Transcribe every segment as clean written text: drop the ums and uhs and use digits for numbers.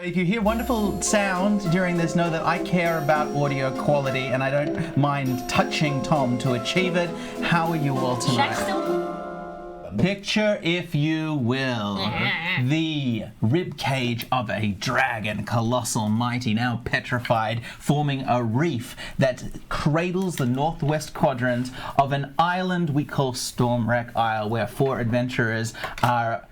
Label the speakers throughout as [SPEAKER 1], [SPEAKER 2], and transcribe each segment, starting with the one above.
[SPEAKER 1] if you hear wonderful sound during this, know that I care about audio quality and I don't mind touching Tom to achieve it. How are you all tonight? Picture, if you will, the rib cage of a dragon, colossal, mighty, now petrified, forming a reef that cradles the northwest quadrant of an island we call Stormwreck Isle, where 4 adventurers are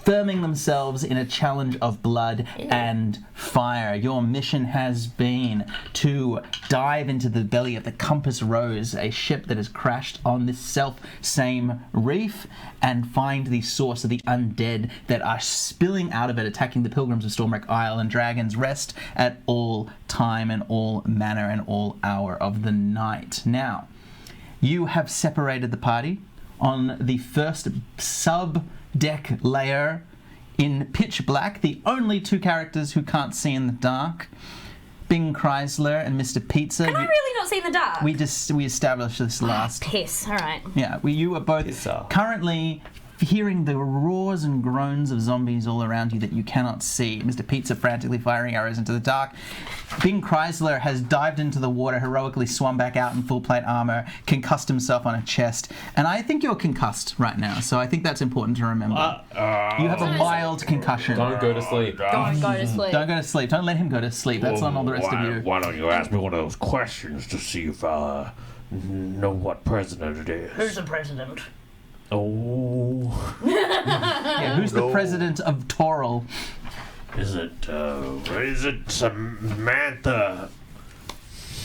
[SPEAKER 1] firming themselves in a challenge of blood and fire. Your mission has been to dive into the belly of the Compass Rose, a ship that has crashed on this same reef, and find the source of the undead that are spilling out of it, attacking the pilgrims of Stormwreck Isle and Dragon's Rest at all time and all manner and all hour of the night. Now, you have separated the party on the first sub-deck layer in pitch black, the only 2 characters who can't see in the dark, Bing Chrysler and Mr. Pizza.
[SPEAKER 2] Can I really not see in the dark?
[SPEAKER 1] We established this last.
[SPEAKER 2] Piss, alright.
[SPEAKER 1] Yeah, you are both currently hearing the roars and groans of zombies all around you that you cannot see. Mr. Pizza frantically firing arrows into the dark. Bing Chrysler has dived into the water, heroically swum back out in full plate armor, concussed himself on a chest. And I think you're concussed right now, so I think that's important to remember. You have a mild concussion.
[SPEAKER 3] Don't go to sleep.
[SPEAKER 2] Don't go to sleep.
[SPEAKER 1] Don't go to sleep. Don't let him go to sleep. That's on all the rest of you.
[SPEAKER 4] Why don't you ask me one of those questions to see if I know what president it is?
[SPEAKER 2] Who's the president?
[SPEAKER 4] Oh.
[SPEAKER 1] Yeah, who's the president of Toril?
[SPEAKER 4] Is it Samantha?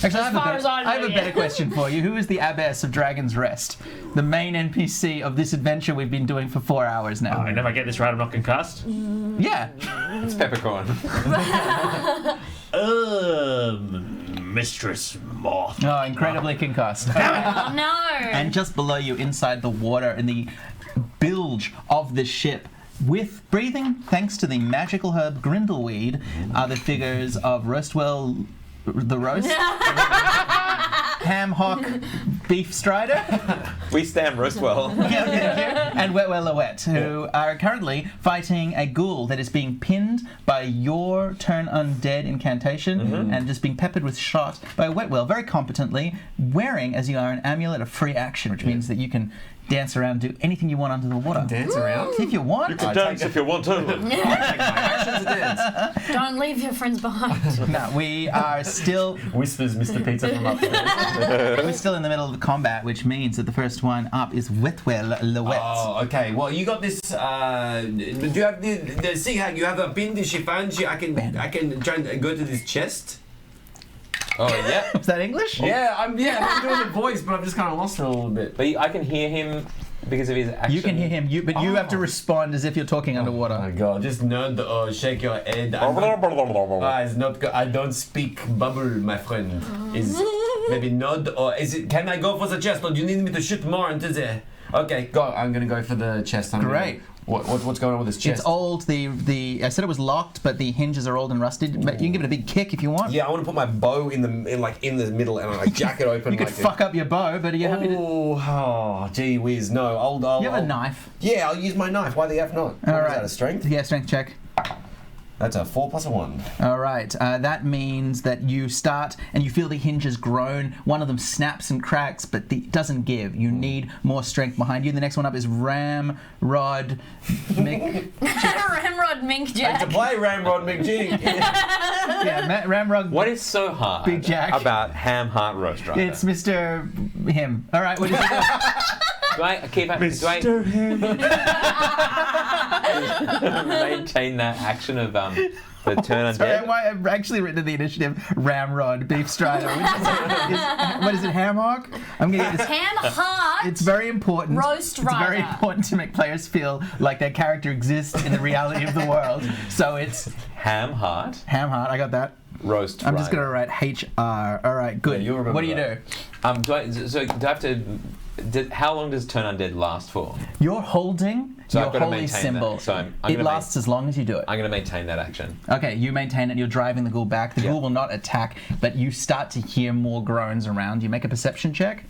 [SPEAKER 1] Actually,
[SPEAKER 2] far as
[SPEAKER 1] I
[SPEAKER 2] I
[SPEAKER 1] have
[SPEAKER 2] know,
[SPEAKER 1] a better question for you. Who is the abbess of Dragon's Rest? The main NPC of this adventure we've been doing for 4 hours now.
[SPEAKER 4] And if I get this right, I'm not concussed?
[SPEAKER 1] Yeah.
[SPEAKER 3] It's Peppercorn.
[SPEAKER 4] Mistress Moth.
[SPEAKER 1] Oh, incredibly concussed.
[SPEAKER 2] Oh no!
[SPEAKER 1] And just below you, inside the water, in the bilge of the ship, with breathing, thanks to the magical herb Grindelweed, are the figures of Roastwell the Roast, Ham Hock Beef Strider,
[SPEAKER 3] We stand Roastwell.
[SPEAKER 1] and Wetwell Lowette, who are currently fighting a ghoul that is being pinned by your turn undead incantation and just being peppered with shot by Wetwell very competently, wearing, as you are, an amulet of free action, which means that you can dance around, do anything you want under the water.
[SPEAKER 5] Dance around?
[SPEAKER 1] If you want.
[SPEAKER 4] You can dance if you want to.
[SPEAKER 5] I'll take my actions to dance.
[SPEAKER 2] Don't leave your friends behind.
[SPEAKER 1] No, we are still...
[SPEAKER 5] Whispers Mr. Pizza from upstairs.
[SPEAKER 1] We're still in the middle of combat, which means that the first one up is Wetwell Lowette.
[SPEAKER 5] Oh, okay. Well, you got this. Do you have the see how you have a pin the chiffon? I can try and go to this chest.
[SPEAKER 3] Oh, yeah.
[SPEAKER 1] Is that English?
[SPEAKER 5] Yeah, I'm doing the voice, but I've just kind of lost it a little bit.
[SPEAKER 3] But I can hear him because of his action.
[SPEAKER 1] You can hear him, but you have to respond as if you're talking underwater.
[SPEAKER 5] Oh my god, just nod or shake your head. It's not good. I don't speak bubble, my friend. Is maybe nod or is it? Can I go for the chest or do you need me to shoot more into the? Okay, go. I'm gonna go for the chest.
[SPEAKER 1] Great.
[SPEAKER 5] What's going on with this chest?
[SPEAKER 1] It's old. The I said it was locked, but the hinges are old and rusted. But you can give it a big kick if you want.
[SPEAKER 5] Yeah, I want to put my bow in the middle and I jack it open.
[SPEAKER 1] You could fuck up your bow, but are you happy to?
[SPEAKER 5] Oh, gee whiz, no. I'll
[SPEAKER 1] You have a knife.
[SPEAKER 5] Yeah, I'll use my knife. Why the F not?
[SPEAKER 1] All right.
[SPEAKER 5] Is that a strength?
[SPEAKER 1] Yeah, strength check.
[SPEAKER 5] That's a 4 plus a 1.
[SPEAKER 1] All right. That means that you start and you feel the hinges groan. One of them snaps and cracks, but it doesn't give. You need more strength behind you. The next one up is Ramrod Mink.
[SPEAKER 2] Ramrod Mink Jack.
[SPEAKER 5] To play Ramrod McGee.
[SPEAKER 1] Yeah, Ramrod.
[SPEAKER 3] What is so hard
[SPEAKER 1] Big Jack.
[SPEAKER 3] about Ham Heart Roast Rider?
[SPEAKER 1] It's Mr. Him. All right. What is it?
[SPEAKER 3] Do I keep
[SPEAKER 4] Mr. Him.
[SPEAKER 3] maintain that action of the turn
[SPEAKER 1] Sorry,
[SPEAKER 3] undead?
[SPEAKER 1] I've actually written in the initiative Ramrod Beef Strider. What is it, Ham Hock? I'm going to get this.
[SPEAKER 2] Ham Heart.
[SPEAKER 1] It's very important.
[SPEAKER 2] Roast
[SPEAKER 1] It's very
[SPEAKER 2] Rider.
[SPEAKER 1] important to make players feel like their character exists in the reality of the world. So it's
[SPEAKER 3] Ham Heart
[SPEAKER 1] Ham Heart. I got that.
[SPEAKER 3] Roast
[SPEAKER 1] I'm just
[SPEAKER 3] Rider.
[SPEAKER 1] going to write HR. All right, good.
[SPEAKER 5] Yeah, you'll remember
[SPEAKER 1] What do you
[SPEAKER 5] that.
[SPEAKER 1] do?
[SPEAKER 3] Do I have to? How long does turn undead last for?
[SPEAKER 1] You're holding
[SPEAKER 3] So I've
[SPEAKER 1] your
[SPEAKER 3] got to
[SPEAKER 1] holy
[SPEAKER 3] maintain
[SPEAKER 1] symbol.
[SPEAKER 3] that. So I'm
[SPEAKER 1] It
[SPEAKER 3] gonna
[SPEAKER 1] lasts as long as you do it.
[SPEAKER 3] I'm going to maintain that action.
[SPEAKER 1] Okay, you maintain it. You're driving the ghoul back. The ghoul will not attack, but you start to hear more groans around. You make a perception check.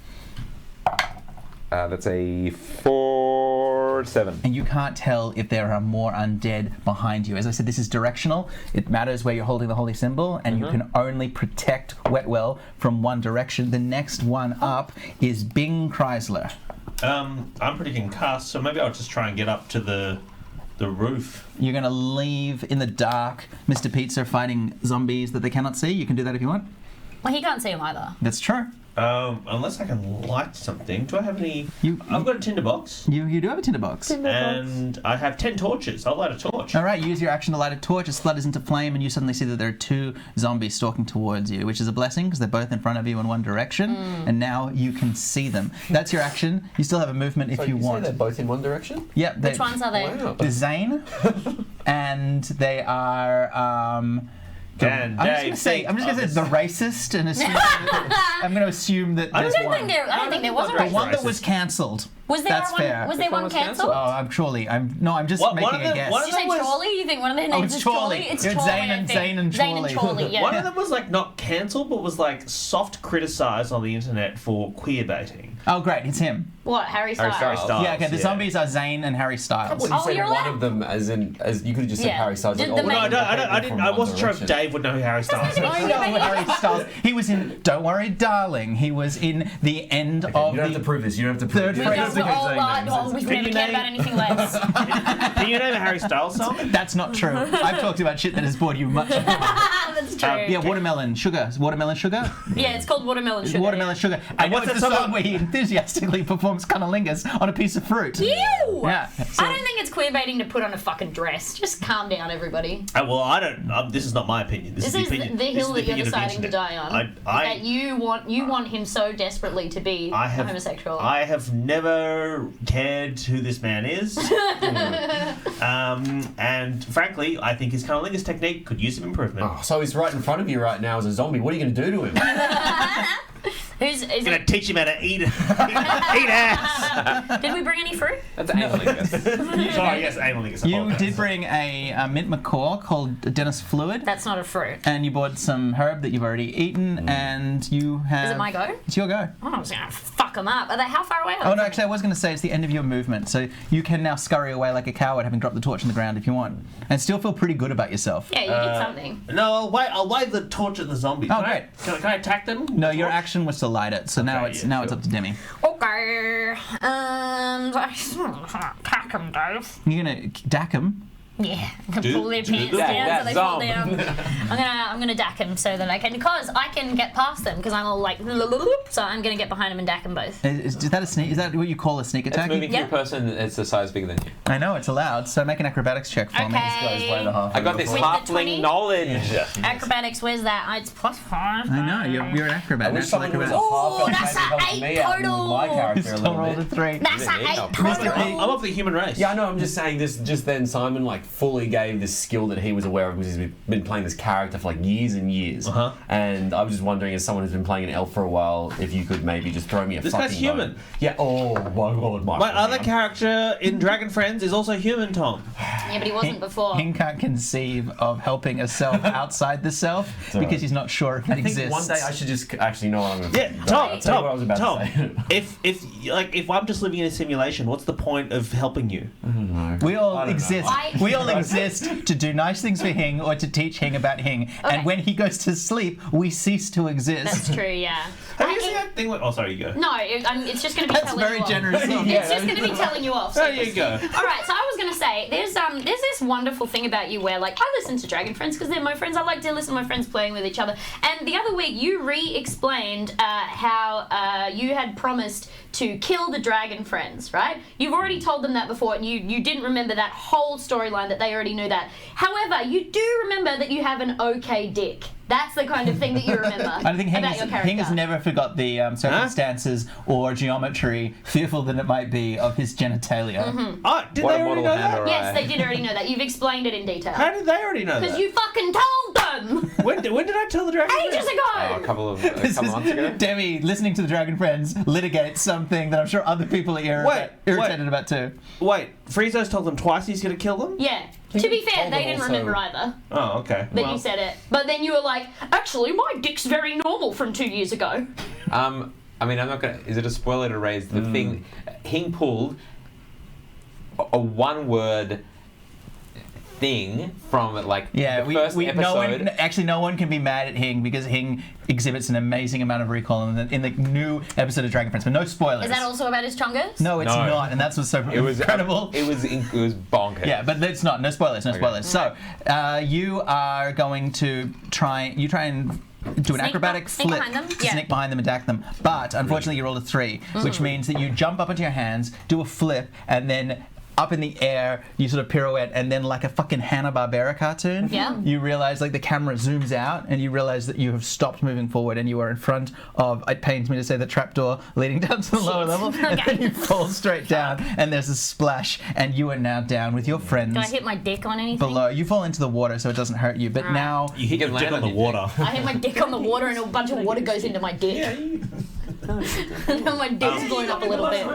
[SPEAKER 3] That's a 14. or a 7.
[SPEAKER 1] And you can't tell if there are more undead behind you. As I said, this is directional. It matters where you're holding the holy symbol, and you can only protect Wetwell from one direction. The next one up is Bing Chrysler.
[SPEAKER 6] I'm predicting cast, so maybe I'll just try and get up to the roof.
[SPEAKER 1] You're going to leave in the dark Mr. Pizza fighting zombies that they cannot see. You can do that if you want.
[SPEAKER 2] Well, he can't see him either.
[SPEAKER 1] That's true.
[SPEAKER 6] Unless I can light something. Do I have any... I've got a tinderbox.
[SPEAKER 1] You do have a tinderbox.
[SPEAKER 6] And I have 10 torches. I'll light a torch.
[SPEAKER 1] All right, use your action to light a torch. It splutters into flame, and you suddenly see that there are 2 zombies stalking towards you, which is a blessing because they're both in front of you in one direction, and now you can see them. That's your action. You still have a movement if you want.
[SPEAKER 5] Say they're both in one direction?
[SPEAKER 1] Yeah.
[SPEAKER 2] Which ones are they?
[SPEAKER 5] Wow.
[SPEAKER 1] There's Zane, and they are...
[SPEAKER 6] Dan,
[SPEAKER 1] I'm just going to say the racist, and assume I'm going to assume that
[SPEAKER 2] I
[SPEAKER 1] there's
[SPEAKER 2] don't
[SPEAKER 1] one.
[SPEAKER 2] think there was a
[SPEAKER 1] The
[SPEAKER 2] race.
[SPEAKER 1] one that was cancelled.
[SPEAKER 2] Was there
[SPEAKER 1] That's
[SPEAKER 2] one?
[SPEAKER 1] fair.
[SPEAKER 2] Was there one cancelled?
[SPEAKER 1] Oh, I'm just making a guess.
[SPEAKER 2] Did you say Chorley? You think one of their names
[SPEAKER 1] it's
[SPEAKER 2] is
[SPEAKER 1] Chorley.
[SPEAKER 2] Chorley? It's
[SPEAKER 1] It's
[SPEAKER 2] Chorley.
[SPEAKER 1] Zane and
[SPEAKER 2] Zane
[SPEAKER 1] Chorley.
[SPEAKER 2] and Chorley. Yeah.
[SPEAKER 6] One of them was like not cancelled, but was like soft criticised on the internet for queer baiting.
[SPEAKER 1] Oh, great, it's him.
[SPEAKER 2] What? Harry Styles?
[SPEAKER 1] Yeah, okay, the zombies are Zane and Harry Styles.
[SPEAKER 5] Well, you said
[SPEAKER 2] you're
[SPEAKER 5] one
[SPEAKER 2] allowed-
[SPEAKER 5] of them as you could have just said
[SPEAKER 2] Yeah.
[SPEAKER 5] Harry Styles.
[SPEAKER 2] Did
[SPEAKER 5] Like,
[SPEAKER 2] the
[SPEAKER 5] oh,
[SPEAKER 2] main-
[SPEAKER 6] No, I didn't. I wasn't sure if Dave would know who Harry Styles is.
[SPEAKER 1] I know Harry Styles. He was in Don't Worry, Darling. He was in the end of
[SPEAKER 5] You don't have
[SPEAKER 1] the
[SPEAKER 5] to prove this. You don't have to prove
[SPEAKER 1] third
[SPEAKER 5] this.
[SPEAKER 1] phrase
[SPEAKER 5] You
[SPEAKER 1] of
[SPEAKER 5] don't have to
[SPEAKER 2] Oh,
[SPEAKER 5] say
[SPEAKER 2] right.
[SPEAKER 5] names.
[SPEAKER 2] Oh, we've never
[SPEAKER 6] you
[SPEAKER 2] cared
[SPEAKER 6] name-
[SPEAKER 2] about anything less.
[SPEAKER 6] Can you name a Harry Styles song?
[SPEAKER 1] That's not true. I've talked about shit that has bored you much.
[SPEAKER 2] That's true.
[SPEAKER 1] Yeah, watermelon sugar. Watermelon sugar?
[SPEAKER 2] Yeah, it's called watermelon sugar.
[SPEAKER 1] Watermelon sugar. And
[SPEAKER 6] what's
[SPEAKER 1] what's
[SPEAKER 6] that
[SPEAKER 1] the
[SPEAKER 6] song
[SPEAKER 1] song where he enthusiastically performs cunnilingus on a piece of fruit?
[SPEAKER 2] Ew!
[SPEAKER 1] Yeah. So-
[SPEAKER 2] I don't think it's queer baiting to put on a fucking dress. Just calm down, everybody.
[SPEAKER 6] Well, I don't. This is not my opinion. This
[SPEAKER 2] This
[SPEAKER 6] is
[SPEAKER 2] is
[SPEAKER 6] the opinion.
[SPEAKER 2] the
[SPEAKER 6] this
[SPEAKER 2] hill
[SPEAKER 6] is the
[SPEAKER 2] that you're
[SPEAKER 6] opinion of the
[SPEAKER 2] deciding to
[SPEAKER 6] internet.
[SPEAKER 2] die on.
[SPEAKER 6] I
[SPEAKER 2] That you want him so desperately to be homosexual.
[SPEAKER 6] I have never cared who this man is. And frankly, I think his cunnilingus technique could use some improvement.
[SPEAKER 5] Oh, so he's right in front of you right now as a zombie. What are you going to do to him?
[SPEAKER 2] Is
[SPEAKER 6] I'm gonna teach him how to eat ass.
[SPEAKER 2] Did we bring any fruit?
[SPEAKER 3] That's analingus.
[SPEAKER 6] Sorry, yes, analingus.
[SPEAKER 1] You did bring a mint macaw called Dennis Fluid.
[SPEAKER 2] That's not a fruit.
[SPEAKER 1] And you bought some herb that you've already eaten, and you have...
[SPEAKER 2] Is it my go?
[SPEAKER 1] It's your go.
[SPEAKER 2] Oh, I was gonna fuck them up. Are they how far away are they?
[SPEAKER 1] Oh, no, actually, I was going to say it's the end of your movement, so you can now scurry away like a coward, having dropped the torch on the ground if you want, and still feel pretty good about yourself.
[SPEAKER 2] Yeah, you did something.
[SPEAKER 6] No, I'll wave the torch at the zombies.
[SPEAKER 1] Oh,
[SPEAKER 6] Can I-
[SPEAKER 1] great.
[SPEAKER 6] Can I attack them?
[SPEAKER 1] No, your action was to light it, so now
[SPEAKER 6] Okay,
[SPEAKER 1] it's
[SPEAKER 6] yeah,
[SPEAKER 1] it's
[SPEAKER 6] sure.
[SPEAKER 1] up to Demi.
[SPEAKER 2] Okay. Attack them, Dave.
[SPEAKER 1] You're going to dack him.
[SPEAKER 2] Yeah,
[SPEAKER 6] Do-
[SPEAKER 2] pull their
[SPEAKER 6] do
[SPEAKER 2] pants
[SPEAKER 6] that.
[SPEAKER 2] down so they fall
[SPEAKER 3] Zom.
[SPEAKER 2] down. I'm gonna dack him so that I can, because I can get past them because I'm all like, so I'm gonna get behind him and dack them both.
[SPEAKER 1] Is that a sneak? Is that what you call a sneak
[SPEAKER 3] It's
[SPEAKER 1] attack?
[SPEAKER 3] moving
[SPEAKER 2] Yeah.
[SPEAKER 3] through a person that's a size bigger than you.
[SPEAKER 1] I know, it's allowed, so make an acrobatics check for me.
[SPEAKER 2] Okay.
[SPEAKER 3] I got this
[SPEAKER 2] With the 20?
[SPEAKER 3] halfling knowledge.
[SPEAKER 2] Acrobatics, where's that? It's +5.
[SPEAKER 1] I know, you're an acrobat.
[SPEAKER 5] I wish
[SPEAKER 1] natural
[SPEAKER 5] someone who was a
[SPEAKER 1] acrobat.
[SPEAKER 5] half elf
[SPEAKER 2] that's
[SPEAKER 5] maybe
[SPEAKER 2] a
[SPEAKER 5] helped
[SPEAKER 2] 8
[SPEAKER 5] me out
[SPEAKER 2] total.
[SPEAKER 5] with my character a
[SPEAKER 1] Still
[SPEAKER 5] little
[SPEAKER 1] rolled a
[SPEAKER 5] bit.
[SPEAKER 1] 3.
[SPEAKER 2] That's
[SPEAKER 3] Didn't
[SPEAKER 2] an
[SPEAKER 3] need
[SPEAKER 2] 8
[SPEAKER 3] help.
[SPEAKER 2] total.
[SPEAKER 6] I'm of the human race.
[SPEAKER 5] Yeah, I know. I'm just saying this. Just then, Simon like fully gave this skill that he was aware of because he's been playing this character for like years and years.
[SPEAKER 6] Uh-huh.
[SPEAKER 5] And I was just wondering, as someone who's been playing an elf for a while, if you could maybe just throw me a
[SPEAKER 6] This
[SPEAKER 5] fucking
[SPEAKER 6] guy's human.
[SPEAKER 5] bone. Yeah. Oh my god,
[SPEAKER 6] My other character in Dragon Friends is also human, Tom.
[SPEAKER 2] Yeah, but he wasn't before.
[SPEAKER 1] Hing can't conceive of helping a self outside the self because he's not sure if it
[SPEAKER 5] I think
[SPEAKER 1] exists.
[SPEAKER 5] one day I should just actually know what I'm going to.
[SPEAKER 6] Yeah,
[SPEAKER 5] I'll tell you what I was about to say.
[SPEAKER 6] if I'm just living in a simulation, what's the point of helping you?
[SPEAKER 1] We all
[SPEAKER 5] I don't know.
[SPEAKER 1] exist. We all exist to do nice things for Hing or to teach Hing about Hing.
[SPEAKER 2] Okay.
[SPEAKER 1] And when he goes to sleep, we cease to exist.
[SPEAKER 2] That's true, yeah.
[SPEAKER 6] Have you seen that thing? Oh, sorry, you go.
[SPEAKER 2] No, it's just going to be
[SPEAKER 1] That's
[SPEAKER 2] telling
[SPEAKER 1] very
[SPEAKER 2] you off.
[SPEAKER 1] generous of you.
[SPEAKER 2] It's just going to be telling you off.
[SPEAKER 6] There you go.
[SPEAKER 2] All right, so I was going to say, there's this wonderful thing about you where, like, I listen to Dragon Friends because they're my friends. I like to listen to my friends playing with each other. And the other week, you re-explained how you had promised to kill the Dragon Friends, right? You've already told them that before, and you didn't remember that whole storyline that they already knew that. However, you do remember that you have an okay dick. That's the kind of thing that you remember
[SPEAKER 1] I don't think Hing
[SPEAKER 2] about your character.
[SPEAKER 1] has never forgot the circumstances or geometry, fearful than it might be, of his genitalia.
[SPEAKER 2] Mm-hmm.
[SPEAKER 6] Oh, did
[SPEAKER 3] What
[SPEAKER 6] they
[SPEAKER 3] a
[SPEAKER 6] already
[SPEAKER 3] model
[SPEAKER 6] know
[SPEAKER 3] hand
[SPEAKER 6] that?
[SPEAKER 3] or
[SPEAKER 2] Yes, they did already know that. You've explained it in detail.
[SPEAKER 6] How did they already know
[SPEAKER 2] Because
[SPEAKER 6] that?
[SPEAKER 2] you fucking told them
[SPEAKER 6] When did I tell the dragon?
[SPEAKER 2] ages ago.
[SPEAKER 3] A couple of
[SPEAKER 1] This is
[SPEAKER 3] months ago.
[SPEAKER 1] Demi listening to the Dragon Friends litigate something that I'm sure other people are irritated about too.
[SPEAKER 6] Wait, Friezo's told them twice he's going to kill them?
[SPEAKER 2] Yeah. To be fair,
[SPEAKER 5] told
[SPEAKER 2] they
[SPEAKER 5] them
[SPEAKER 2] didn't
[SPEAKER 5] also-
[SPEAKER 2] remember either
[SPEAKER 6] Oh, okay.
[SPEAKER 2] that you said it. But then you were like, actually, my dick's very normal from 2 years ago.
[SPEAKER 3] I mean, I'm not gonna. Is it a spoiler to raise the thing? Hing pulled a one-word thing from like
[SPEAKER 1] Yeah,
[SPEAKER 3] the first episode.
[SPEAKER 1] No one can be mad at Hing because Hing exhibits an amazing amount of recall in the new episode of Dragon Prince, but no spoilers.
[SPEAKER 2] Is that also about his chungus?
[SPEAKER 1] No, it's not, and that's what's so incredible.
[SPEAKER 3] It was bonkers.
[SPEAKER 1] Yeah, but it's not. No spoilers. No spoilers. So you are going to try and do an acrobatic
[SPEAKER 2] sneak
[SPEAKER 1] flip
[SPEAKER 2] behind them?
[SPEAKER 1] to
[SPEAKER 2] Yeah.
[SPEAKER 1] sneak behind them, attack them. But unfortunately, you rolled a 3, which means that you jump up onto your hands, do a flip, and then up in the air, you sort of pirouette, and then like a fucking Hanna-Barbera cartoon, you realize like the camera zooms out, and you realize that you have stopped moving forward, and you are in front of, it pains me to say, the trapdoor leading down to the lower level, and then you fall straight down, and there's a splash, and you are now down with your friends.
[SPEAKER 2] Do I hit my dick on anything?
[SPEAKER 1] Below. You fall into the water, so it doesn't hurt you, but now...
[SPEAKER 6] You hit your dick on the water.
[SPEAKER 2] I hit my dick on the water and a bunch of water goes into my dick. My dick's blowing up a little bit.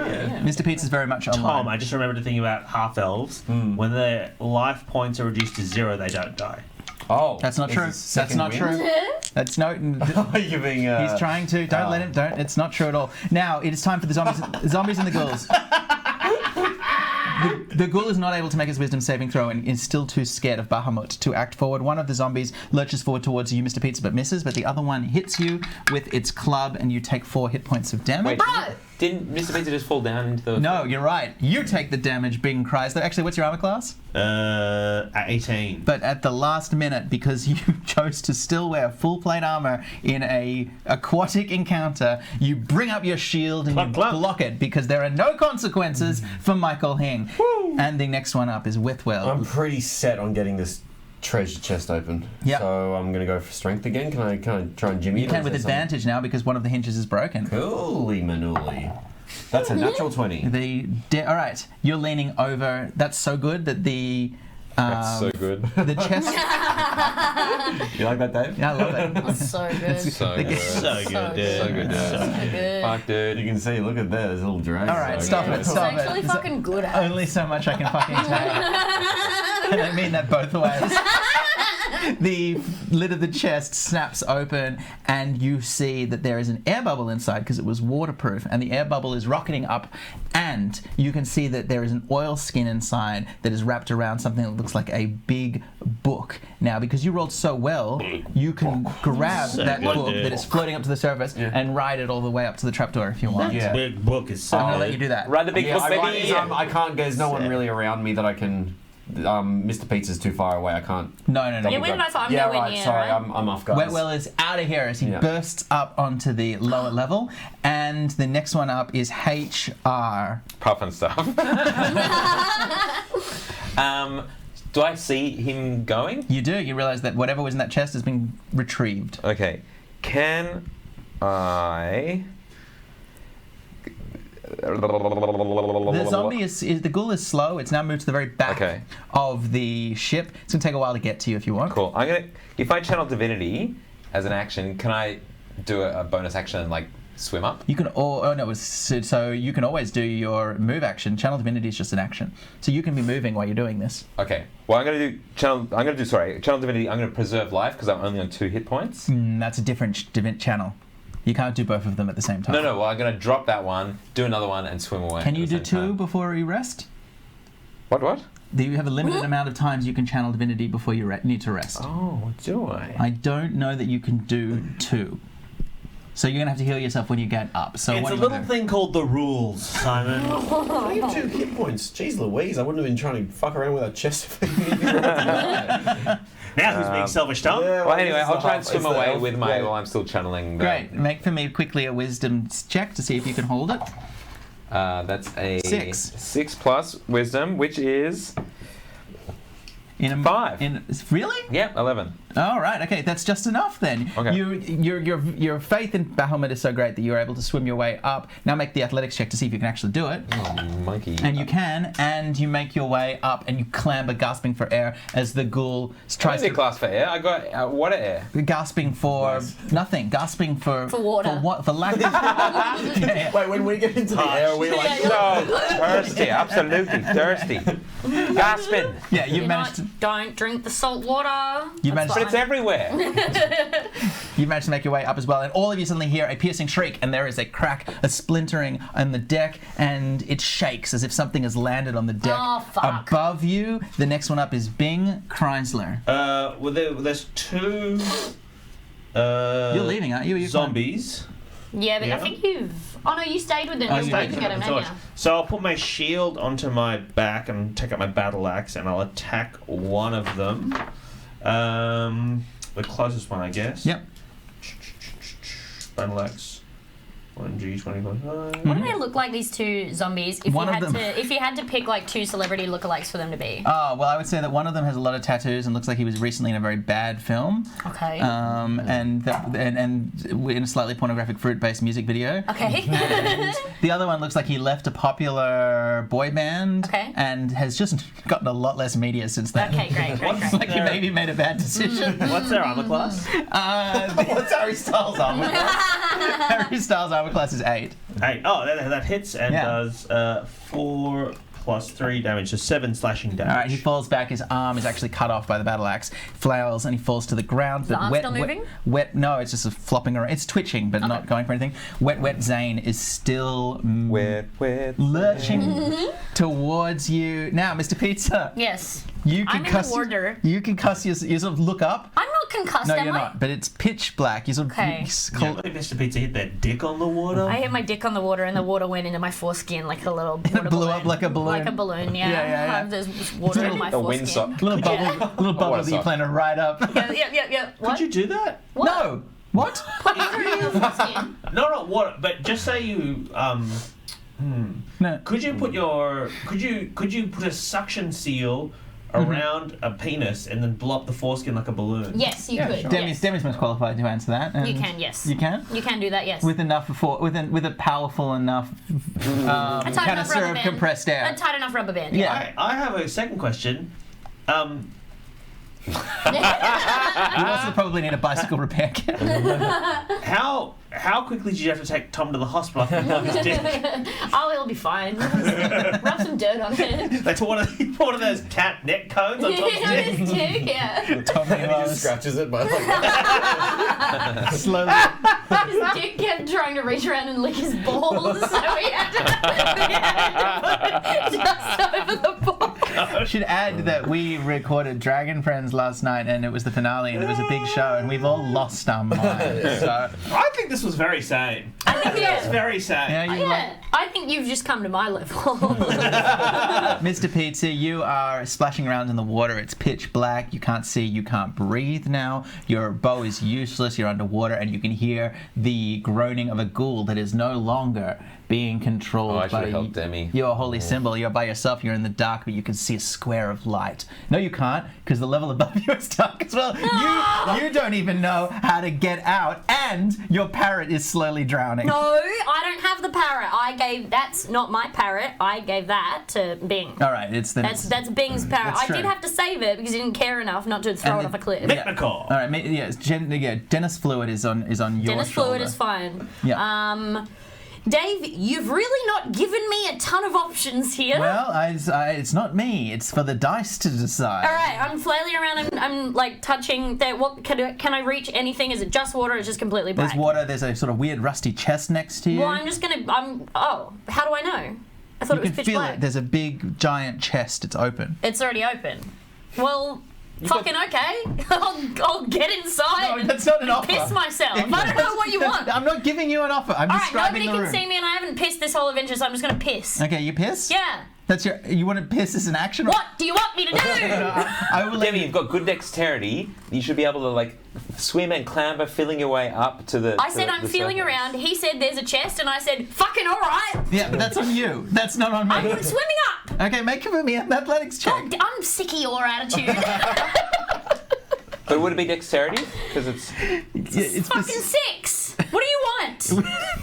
[SPEAKER 1] Mr. Pizza's very much alive.
[SPEAKER 6] Tom, I just remembered a thing about half-elves. When their life points are reduced to 0, they don't die.
[SPEAKER 5] Oh,
[SPEAKER 1] That's not true. That's not true. That's no...
[SPEAKER 5] You're being,
[SPEAKER 1] He's trying to. Don't let him. Don't. It's not true at all. Now, it is time for the zombies and the ghouls. The ghoul is not able to make his wisdom saving throw and is still too scared of Bahamut to act forward. One of the zombies lurches forward towards you, Mr. Pizza, but misses, but the other one hits you with its club and you take 4 hit points of damage.
[SPEAKER 3] Wait, didn't Mr. Pizza just fall down into the...
[SPEAKER 1] No, you're right. You take the damage, Bing cries. Actually, what's your armor class?
[SPEAKER 6] 18.
[SPEAKER 1] But at the last minute, because you chose to still wear full plate armor in a aquatic encounter, you bring up your shield and you block it because there are no consequences for Michael Hing. Woo. And the next one up is Withwell.
[SPEAKER 5] I'm pretty set on getting this treasure chest open.
[SPEAKER 1] Yep.
[SPEAKER 5] So I'm gonna go for strength again. Can I try and jimmy it?
[SPEAKER 1] You can with advantage now because one of the hinges is broken.
[SPEAKER 5] Cooly manooly. That's a natural 20.
[SPEAKER 1] All right, you're leaning over. That's so good that the...
[SPEAKER 3] That's so good.
[SPEAKER 1] The chest...
[SPEAKER 5] You like that, Dave?
[SPEAKER 1] Yeah, I love it.
[SPEAKER 2] That's so good.
[SPEAKER 3] So good.
[SPEAKER 6] So good, dude.
[SPEAKER 3] So good, dude.
[SPEAKER 2] So good.
[SPEAKER 3] Fuck, dude.
[SPEAKER 5] You can see, look at that, there's a little drag.
[SPEAKER 1] All right, stop it,
[SPEAKER 2] It's
[SPEAKER 1] stop it.
[SPEAKER 2] actually fucking good at
[SPEAKER 1] Only so much I can fucking take. And I mean that both ways. The lid of the chest snaps open and you see that there is an air bubble inside because it was waterproof, and the air bubble is rocketing up, and you can see that there is an oil skin inside that is wrapped around something that looks like a big book. Now, because you rolled so well, you can grab that book that is floating up to the surface and ride it all the way up to the trapdoor if you want.
[SPEAKER 6] That big book is so
[SPEAKER 1] I'm going to
[SPEAKER 6] good.
[SPEAKER 1] let you do that.
[SPEAKER 3] Ride the big book, baby.
[SPEAKER 5] I can't, there's no one really around me that I can... Mr. Pizza's too far away, I can't...
[SPEAKER 1] No.
[SPEAKER 2] Yeah, we don't know if I'm
[SPEAKER 5] Yeah,
[SPEAKER 2] nowhere
[SPEAKER 5] right,
[SPEAKER 2] near,
[SPEAKER 5] sorry,
[SPEAKER 2] right?
[SPEAKER 5] I'm off, guys.
[SPEAKER 1] Wetwell is out of here as he bursts up onto the lower level, and the next one up is HR.
[SPEAKER 3] Puff and stuff. Do I see him going?
[SPEAKER 1] You do. You realise that whatever was in that chest has been retrieved.
[SPEAKER 3] Okay. Can I...
[SPEAKER 1] The zombie is the ghoul is slow. It's now moved to the very back of the ship. It's gonna take a while to get to you if you want.
[SPEAKER 3] Cool. If I channel divinity as an action, can I do a bonus action and like swim up?
[SPEAKER 1] You can. So you can always do your move action. Channel divinity is just an action, so you can be moving while you're doing this.
[SPEAKER 3] Okay. Well, I'm gonna do channel divinity. I'm gonna preserve life because I'm only on 2 hit points.
[SPEAKER 1] That's a different channel. You can't do both of them at the same time.
[SPEAKER 3] No. Well, I'm gonna drop that one, do another one, and swim away.
[SPEAKER 1] Can you do 2
[SPEAKER 3] time.
[SPEAKER 1] before you rest?
[SPEAKER 3] What?
[SPEAKER 1] You have a limited amount of times you can channel divinity before you need to rest.
[SPEAKER 3] Oh, do I?
[SPEAKER 1] I don't know that you can do 2. So you're going to have to heal yourself when you get up. So
[SPEAKER 6] It's a little thing called the rules, Simon.
[SPEAKER 5] I have 2 hit points. Jeez Louise, I wouldn't have been trying to fuck around with our chest.
[SPEAKER 6] Now who's being selfish, Tom?
[SPEAKER 5] Yeah,
[SPEAKER 3] Well, anyway, I'll try and swim away with my while I'm still channeling.
[SPEAKER 1] Great. Make for me quickly a wisdom check to see if you can hold it.
[SPEAKER 3] That's a
[SPEAKER 1] 6.
[SPEAKER 3] 6 plus wisdom, which is 5.
[SPEAKER 1] Really?
[SPEAKER 3] Yeah, 11.
[SPEAKER 1] All right. Okay, that's just enough then.
[SPEAKER 3] Okay.
[SPEAKER 1] Your faith in Bahamut is so great that you're able to swim your way up. Now make the athletics check to see if you can actually do it.
[SPEAKER 3] Oh, monkey.
[SPEAKER 1] And you can, and you make your way up, and you clamber, gasping for air as the ghoul tries to.
[SPEAKER 3] Class for air. I got water air.
[SPEAKER 1] Gasping for nothing. Gasping for
[SPEAKER 2] water.
[SPEAKER 1] For lack of.
[SPEAKER 5] Wait, when we get into the air, we like...
[SPEAKER 3] No, thirsty. Absolutely thirsty. Gasping.
[SPEAKER 1] Yeah, you managed to.
[SPEAKER 2] Don't drink the salt water.
[SPEAKER 1] You managed
[SPEAKER 3] But it's everywhere.
[SPEAKER 1] You've managed to make your way up as well, and all of you suddenly hear a piercing shriek, and there is a crack, a splintering on the deck, and it shakes as if something has landed on the deck.
[SPEAKER 2] Oh, fuck.
[SPEAKER 1] Above you, the next one up is Bing Chrysler.
[SPEAKER 6] Well, there's two.
[SPEAKER 1] You're leaving, aren't you? You're
[SPEAKER 6] zombies.
[SPEAKER 2] Yeah, but
[SPEAKER 6] Yeah.
[SPEAKER 2] I think you've... Oh, no, you stayed with them.
[SPEAKER 1] Oh,
[SPEAKER 2] You're
[SPEAKER 1] you
[SPEAKER 2] waiting
[SPEAKER 1] did.
[SPEAKER 2] at them, haven't you?
[SPEAKER 6] So I'll put my shield onto my back and take out my battle axe, and I'll attack one of them. The closest one, I guess.
[SPEAKER 1] Yep.
[SPEAKER 6] Battle axe. 1G 25.
[SPEAKER 2] What do they look like, these two zombies? If
[SPEAKER 1] One
[SPEAKER 2] you
[SPEAKER 1] of
[SPEAKER 2] had
[SPEAKER 1] them-
[SPEAKER 2] to, if you had to pick like two celebrity lookalikes for them to be.
[SPEAKER 1] Oh, well, I would say that one of them has a lot of tattoos and looks like he was recently in a very bad film.
[SPEAKER 2] Okay.
[SPEAKER 1] And in a slightly pornographic fruit-based music video.
[SPEAKER 2] Okay.
[SPEAKER 1] The other one looks like he left a popular boy band
[SPEAKER 2] Okay.
[SPEAKER 1] and has just gotten a lot less media since then.
[SPEAKER 2] Okay, great.
[SPEAKER 1] Like he maybe made a bad decision.
[SPEAKER 6] What's their armor class?
[SPEAKER 5] What's Harry Styles armor?
[SPEAKER 1] Harry Styles' armor class is 8.
[SPEAKER 6] 8. Oh, that hits and
[SPEAKER 1] Yeah.
[SPEAKER 6] does 4 plus 3 damage, so 7 slashing damage.
[SPEAKER 1] All right, he falls back. His arm is actually cut off by the battle axe. Flails and he falls to the ground.
[SPEAKER 2] The arm still moving?
[SPEAKER 1] Wet. No, it's just flopping around. It's twitching, but not going for anything. Wet Zane is still
[SPEAKER 3] Wet.
[SPEAKER 1] lurching towards you. Now, Mr. Pizza,
[SPEAKER 2] Yes.
[SPEAKER 1] you can
[SPEAKER 2] I'm in the
[SPEAKER 1] cuss.
[SPEAKER 2] water.
[SPEAKER 1] You can cuss. You sort of look up.
[SPEAKER 2] I'm not concussed,
[SPEAKER 1] No,
[SPEAKER 2] am
[SPEAKER 1] you're
[SPEAKER 2] I?
[SPEAKER 1] not. But it's pitch black. You sort of
[SPEAKER 2] Okay.
[SPEAKER 6] Mr. Pizza hit that dick on the water.
[SPEAKER 2] I hit my dick on the water, and the water went into my foreskin like a little water
[SPEAKER 1] blew up like a balloon.
[SPEAKER 2] Like a balloon, yeah.
[SPEAKER 1] Yeah.
[SPEAKER 2] There's just water in my
[SPEAKER 3] A
[SPEAKER 2] foreskin.
[SPEAKER 3] windsock.
[SPEAKER 1] little bubble that you
[SPEAKER 3] sock.
[SPEAKER 1] plan to ride up.
[SPEAKER 2] Yeah. What?
[SPEAKER 6] Could you do that?
[SPEAKER 2] What?
[SPEAKER 1] No. What?
[SPEAKER 2] Put water in your foreskin.
[SPEAKER 6] No, not water, but just say you
[SPEAKER 1] No.
[SPEAKER 6] could you put a suction seal around a penis and then blow up the foreskin like a balloon?
[SPEAKER 2] Yes, you could.
[SPEAKER 1] Demi's
[SPEAKER 2] Yes.
[SPEAKER 1] most qualified to answer that. And
[SPEAKER 2] You can, yes.
[SPEAKER 1] You can?
[SPEAKER 2] You can do that, yes.
[SPEAKER 1] With a powerful enough
[SPEAKER 2] a tight enough
[SPEAKER 1] canister
[SPEAKER 2] rubber
[SPEAKER 1] of
[SPEAKER 2] band.
[SPEAKER 1] compressed
[SPEAKER 2] A
[SPEAKER 1] air.
[SPEAKER 2] tight enough rubber band.
[SPEAKER 1] Yeah.
[SPEAKER 6] I have a second question.
[SPEAKER 1] You also probably need a bicycle repair kit.
[SPEAKER 6] How quickly did you have to take Tom to the hospital after he knocked his dick?
[SPEAKER 2] Oh, he'll be fine. Rub some dirt on it.
[SPEAKER 6] They put one of those cat neck cones on Tom's dick.
[SPEAKER 2] His dick, yeah.
[SPEAKER 1] Tommy
[SPEAKER 5] And he just
[SPEAKER 1] was
[SPEAKER 5] scratches it by like
[SPEAKER 1] slowly.
[SPEAKER 2] His dick kept trying to reach around and lick his balls, so we had to put it just over the ball.
[SPEAKER 1] I should add that we recorded Dragon Friends last night, and it was the finale, and it was a big show, and we've all lost our minds. So,
[SPEAKER 6] I think this was very sane.
[SPEAKER 2] I think,
[SPEAKER 6] It's very sane.
[SPEAKER 1] yeah, you
[SPEAKER 2] yeah, I think you've just come to my level.
[SPEAKER 1] Mr. Pizza, you are splashing around in the water. It's pitch black. You can't see. You can't breathe now. Your bow is useless. You're underwater, and you can hear the groaning of a ghoul that is no longer being controlled
[SPEAKER 3] I should
[SPEAKER 1] by
[SPEAKER 3] have helped Demi.
[SPEAKER 1] your holy symbol. You're by yourself. You're in the dark, but you can see a square of light. No, you can't, because the level above you is dark as well. You don't even know how to get out, and your parrot is slowly drowning.
[SPEAKER 2] No, I don't have the parrot. That's not my parrot. I gave that to Bing.
[SPEAKER 1] All right, it's the.
[SPEAKER 2] That's Bing's parrot.
[SPEAKER 1] That's
[SPEAKER 2] I did
[SPEAKER 1] true.
[SPEAKER 2] have to save it because he didn't care enough not to throw
[SPEAKER 1] And
[SPEAKER 2] it off a cliff.
[SPEAKER 1] Yeah.
[SPEAKER 6] Technical.
[SPEAKER 1] All right, Dennis Fluid is on your
[SPEAKER 2] Dennis
[SPEAKER 1] shoulder.
[SPEAKER 2] Fluid is fine.
[SPEAKER 1] Yeah.
[SPEAKER 2] Dave, you've really not given me a ton of options here.
[SPEAKER 1] Well, it's not me. It's for the dice to decide.
[SPEAKER 2] All right, I'm flailing around. I'm like touching. What can I reach anything? Is it just water? Or is it just completely black?
[SPEAKER 1] There's water. There's a sort of weird rusty chest next to you.
[SPEAKER 2] Well, I'm just gonna. Oh, how do I know? I thought
[SPEAKER 1] you
[SPEAKER 2] it was
[SPEAKER 1] can
[SPEAKER 2] pitch
[SPEAKER 1] feel
[SPEAKER 2] black.
[SPEAKER 1] it. There's a big, giant chest. It's open.
[SPEAKER 2] It's already open. Well, fucking okay. I'll get inside.
[SPEAKER 1] No, that's not an offer.
[SPEAKER 2] Piss myself. I don't know what you want.
[SPEAKER 1] I'm not giving you an offer. I'm
[SPEAKER 2] All right,
[SPEAKER 1] describing
[SPEAKER 2] nobody
[SPEAKER 1] the
[SPEAKER 2] can
[SPEAKER 1] room.
[SPEAKER 2] see me, and I haven't pissed this whole adventure, so I'm just gonna piss.
[SPEAKER 1] Okay, you piss?
[SPEAKER 2] Yeah.
[SPEAKER 1] That's you want to piss as an action?
[SPEAKER 2] What do you want me to do?
[SPEAKER 1] I will let
[SPEAKER 3] Demi,
[SPEAKER 1] you.
[SPEAKER 3] you've got good dexterity. You should be able to like swim and clamber, feeling your way up to the.
[SPEAKER 2] I said I'm feeling
[SPEAKER 3] surface.
[SPEAKER 2] around. He said there's a chest, and I said fucking all right.
[SPEAKER 1] Yeah, but that's on you. That's not on me.
[SPEAKER 2] I'm swimming up.
[SPEAKER 1] Okay, make me an athletics check.
[SPEAKER 2] God, I'm sick of your attitude.
[SPEAKER 3] But would it be dexterity? Because it's.
[SPEAKER 1] It's
[SPEAKER 2] Fucking 6. What do you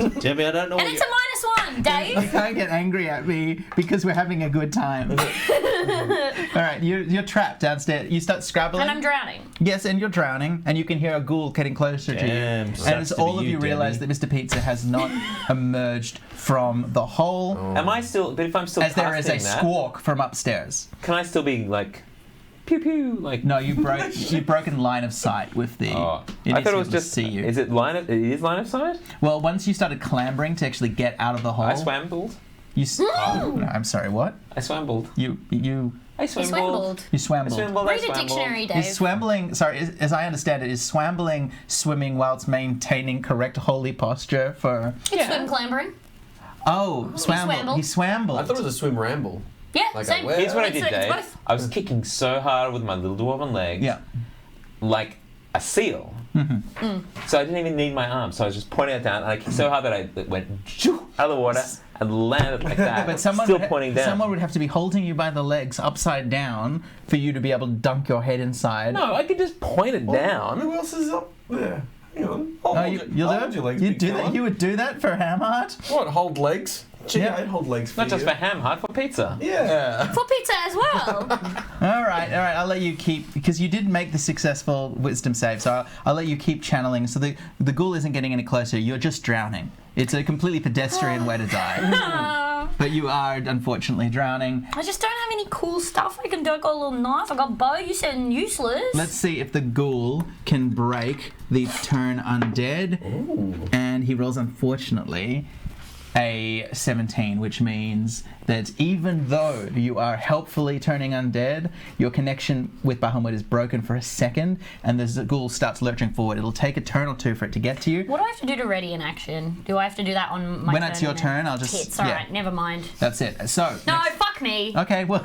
[SPEAKER 2] want?
[SPEAKER 6] Jimmy, I don't know
[SPEAKER 2] And
[SPEAKER 6] what
[SPEAKER 2] it's a -1,
[SPEAKER 1] You
[SPEAKER 2] Dave.
[SPEAKER 1] can't get angry at me because we're having a good time. All right, you're trapped downstairs. You start scrabbling.
[SPEAKER 2] And I'm drowning.
[SPEAKER 1] Yes, and you're drowning, and you can hear a ghoul getting closer to you.
[SPEAKER 6] Damn,
[SPEAKER 1] And
[SPEAKER 6] sucks
[SPEAKER 1] as
[SPEAKER 6] to be
[SPEAKER 1] all of
[SPEAKER 6] you,
[SPEAKER 1] you realise
[SPEAKER 6] Demi.
[SPEAKER 1] that Mr. Pizza has not emerged from the hole,
[SPEAKER 3] Am I still? But if I'm still
[SPEAKER 1] as there is a
[SPEAKER 3] casting that,
[SPEAKER 1] squawk from upstairs.
[SPEAKER 3] can I still be like pew pew. Like
[SPEAKER 1] No, you've broken line of sight with the.
[SPEAKER 3] Oh,
[SPEAKER 1] It
[SPEAKER 3] I
[SPEAKER 1] is
[SPEAKER 3] thought it was
[SPEAKER 1] able to
[SPEAKER 3] just.
[SPEAKER 1] see you.
[SPEAKER 3] Is it line of sight?
[SPEAKER 1] Well, once you started clambering to actually get out of the hole,
[SPEAKER 3] I swambled.
[SPEAKER 1] You. No, I'm sorry. What?
[SPEAKER 3] I swambled.
[SPEAKER 1] You.
[SPEAKER 3] I
[SPEAKER 2] You
[SPEAKER 3] swambled.
[SPEAKER 2] swambled.
[SPEAKER 1] You swambled.
[SPEAKER 2] Read a dictionary, Dave.
[SPEAKER 1] Is swambling, sorry, as I understand it, is swambling swimming whilst maintaining correct holy posture for...
[SPEAKER 2] It's swim clambering.
[SPEAKER 1] Oh, swambled. He swambled.
[SPEAKER 5] I thought it was a swim ramble.
[SPEAKER 2] Yeah,
[SPEAKER 5] Like
[SPEAKER 2] same.
[SPEAKER 5] a
[SPEAKER 3] Here's what I
[SPEAKER 2] It's
[SPEAKER 3] did, Dave.
[SPEAKER 2] both.
[SPEAKER 3] I was kicking so hard with my little dwarven legs.
[SPEAKER 1] Yeah.
[SPEAKER 3] Like a seal. So I didn't even need my arms. So I was just pointing it down, and I kicked so hard that I went out of the water and landed like that.
[SPEAKER 1] But someone
[SPEAKER 3] still
[SPEAKER 1] would
[SPEAKER 3] pointing down.
[SPEAKER 1] Someone would have to be holding you by the legs upside down for you to be able to dunk your head inside.
[SPEAKER 3] No, I could just point it down.
[SPEAKER 5] Who else is up there? Hang on.
[SPEAKER 1] Oh, you'll do it? You do that? You would do that for Hamheart?
[SPEAKER 5] What, hold legs? Gee,
[SPEAKER 1] Yeah.
[SPEAKER 5] I'd hold legs for
[SPEAKER 3] Not just
[SPEAKER 5] you.
[SPEAKER 3] for ham hard, for pizza.
[SPEAKER 5] Yeah.
[SPEAKER 2] For pizza as well.
[SPEAKER 1] All right. I'll let you keep, because you did make the successful wisdom save, so I'll let you keep channeling. So the ghoul isn't getting any closer. You're just drowning. It's a completely pedestrian way to die. But you are, unfortunately, drowning.
[SPEAKER 2] I just don't have any cool stuff I can do. I got a little knife. I got bow. You said useless.
[SPEAKER 1] Let's see if the ghoul can break the turn undead.
[SPEAKER 5] Ooh.
[SPEAKER 1] And he rolls, unfortunately, a 17, which means that even though you are helpfully turning undead, your connection with Bahamut is broken for a second, and the ghoul starts lurching forward. It'll take a turn or two for it to get to you.
[SPEAKER 2] What do I have to do to ready an action? Do I have to do that on my
[SPEAKER 1] When
[SPEAKER 2] turn?
[SPEAKER 1] it's your
[SPEAKER 2] and
[SPEAKER 1] turn,
[SPEAKER 2] then
[SPEAKER 1] I'll just-
[SPEAKER 2] Tits.
[SPEAKER 1] yeah.
[SPEAKER 2] Alright, never mind.
[SPEAKER 1] That's it. So,
[SPEAKER 2] No,
[SPEAKER 1] next-
[SPEAKER 2] fuck me.
[SPEAKER 1] Okay, well,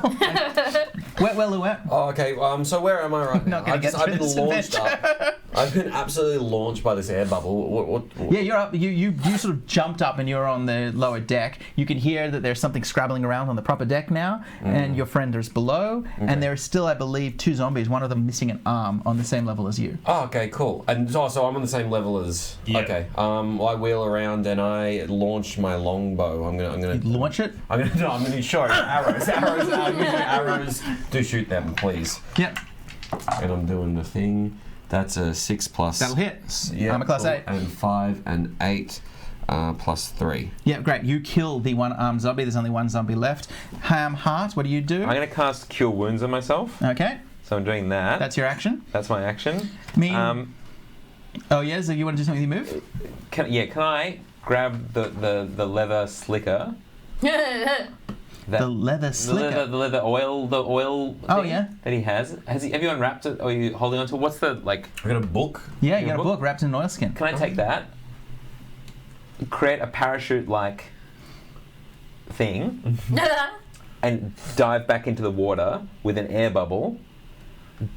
[SPEAKER 1] wet.
[SPEAKER 5] Oh, okay. So where am I right now?
[SPEAKER 1] Not gonna get
[SPEAKER 5] I've
[SPEAKER 1] through
[SPEAKER 5] been
[SPEAKER 1] this
[SPEAKER 5] launched
[SPEAKER 1] adventure.
[SPEAKER 5] up. I've been absolutely launched by this air bubble. What?
[SPEAKER 1] Yeah, you're up. You sort of jumped up and you're on the lower deck. You can hear that there's something scrabbling around on the proper deck now, and your friend is below. And there are still, I believe, 2 zombies. One of them missing an arm on the same level as you.
[SPEAKER 5] Oh, okay, cool. And so I'm on the same level as.
[SPEAKER 6] Yeah.
[SPEAKER 5] Okay. I wheel around and I launch my longbow. I'm gonna
[SPEAKER 1] Launch it.
[SPEAKER 5] I'm gonna show arrows. Arrows. Do shoot them, please.
[SPEAKER 1] Yep.
[SPEAKER 5] And I'm doing the thing. That's a 6 plus.
[SPEAKER 1] That'll hit.
[SPEAKER 5] Yeah.
[SPEAKER 1] Armor class 8.
[SPEAKER 5] And 5 and 8 plus 3.
[SPEAKER 1] Yeah, great. You kill the one-armed zombie. There's only one zombie left. Hamheart, what do you do?
[SPEAKER 3] I'm going to cast Cure Wounds on myself.
[SPEAKER 1] Okay,
[SPEAKER 3] So I'm doing that.
[SPEAKER 1] that's your action.
[SPEAKER 3] That's my action.
[SPEAKER 1] Oh, yeah, so you want to do something with your move?
[SPEAKER 3] Can I grab the leather slicker?
[SPEAKER 1] The leather slicker.
[SPEAKER 3] The leather oil. The oil.
[SPEAKER 1] Oh,
[SPEAKER 3] thing
[SPEAKER 1] yeah.
[SPEAKER 3] That he has. Have you unwrapped it? Or are you holding on to it? What's the like?
[SPEAKER 5] I got a book.
[SPEAKER 1] Yeah, you
[SPEAKER 3] Your
[SPEAKER 1] got a
[SPEAKER 3] book?
[SPEAKER 1] book wrapped in an oilskin.
[SPEAKER 3] Can I take that? Create a parachute-like thing and dive back into the water with an air bubble.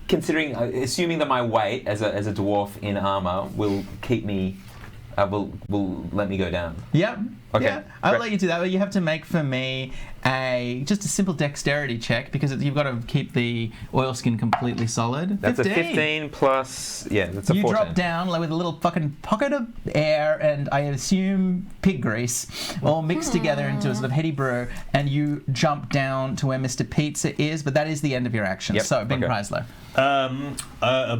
[SPEAKER 3] Considering, assuming that my weight as a dwarf in armor will keep me, will let me go down.
[SPEAKER 1] Yep.
[SPEAKER 3] Okay,
[SPEAKER 1] Yeah, I'll
[SPEAKER 3] great.
[SPEAKER 1] let you do that, but you have to make for me just a simple dexterity check because you've got to keep the oilskin completely solid.
[SPEAKER 3] That's a 15 plus. Yeah, that's a
[SPEAKER 1] You
[SPEAKER 3] 14.
[SPEAKER 1] drop down with a little fucking pocket of air and I assume pig grease all mixed together into a sort of heady brew, and you jump down to where Mr. Pizza is, but that is the end of your action.
[SPEAKER 3] Yep,
[SPEAKER 1] So, Ben
[SPEAKER 3] okay.
[SPEAKER 1] Kreisler.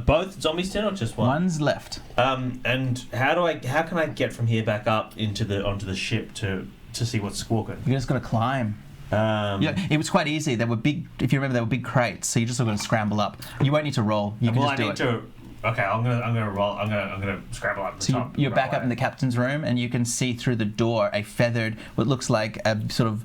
[SPEAKER 6] Both zombies dead or just one?
[SPEAKER 1] One's left.
[SPEAKER 6] And how can I get from here back up onto the ship to see what's squawking?
[SPEAKER 1] You just got to climb. Yeah, it was quite easy. There were big, if you remember, there were big crates, so you just got to scramble up. You won't need to roll. You can
[SPEAKER 6] Well,
[SPEAKER 1] just
[SPEAKER 6] I
[SPEAKER 1] do
[SPEAKER 6] need
[SPEAKER 1] it.
[SPEAKER 6] to. Okay, I'm gonna roll. I'm gonna scramble up the
[SPEAKER 1] So
[SPEAKER 6] top.
[SPEAKER 1] you're back
[SPEAKER 6] right
[SPEAKER 1] up in the captain's room, and you can see through the door a feathered, what looks like a sort of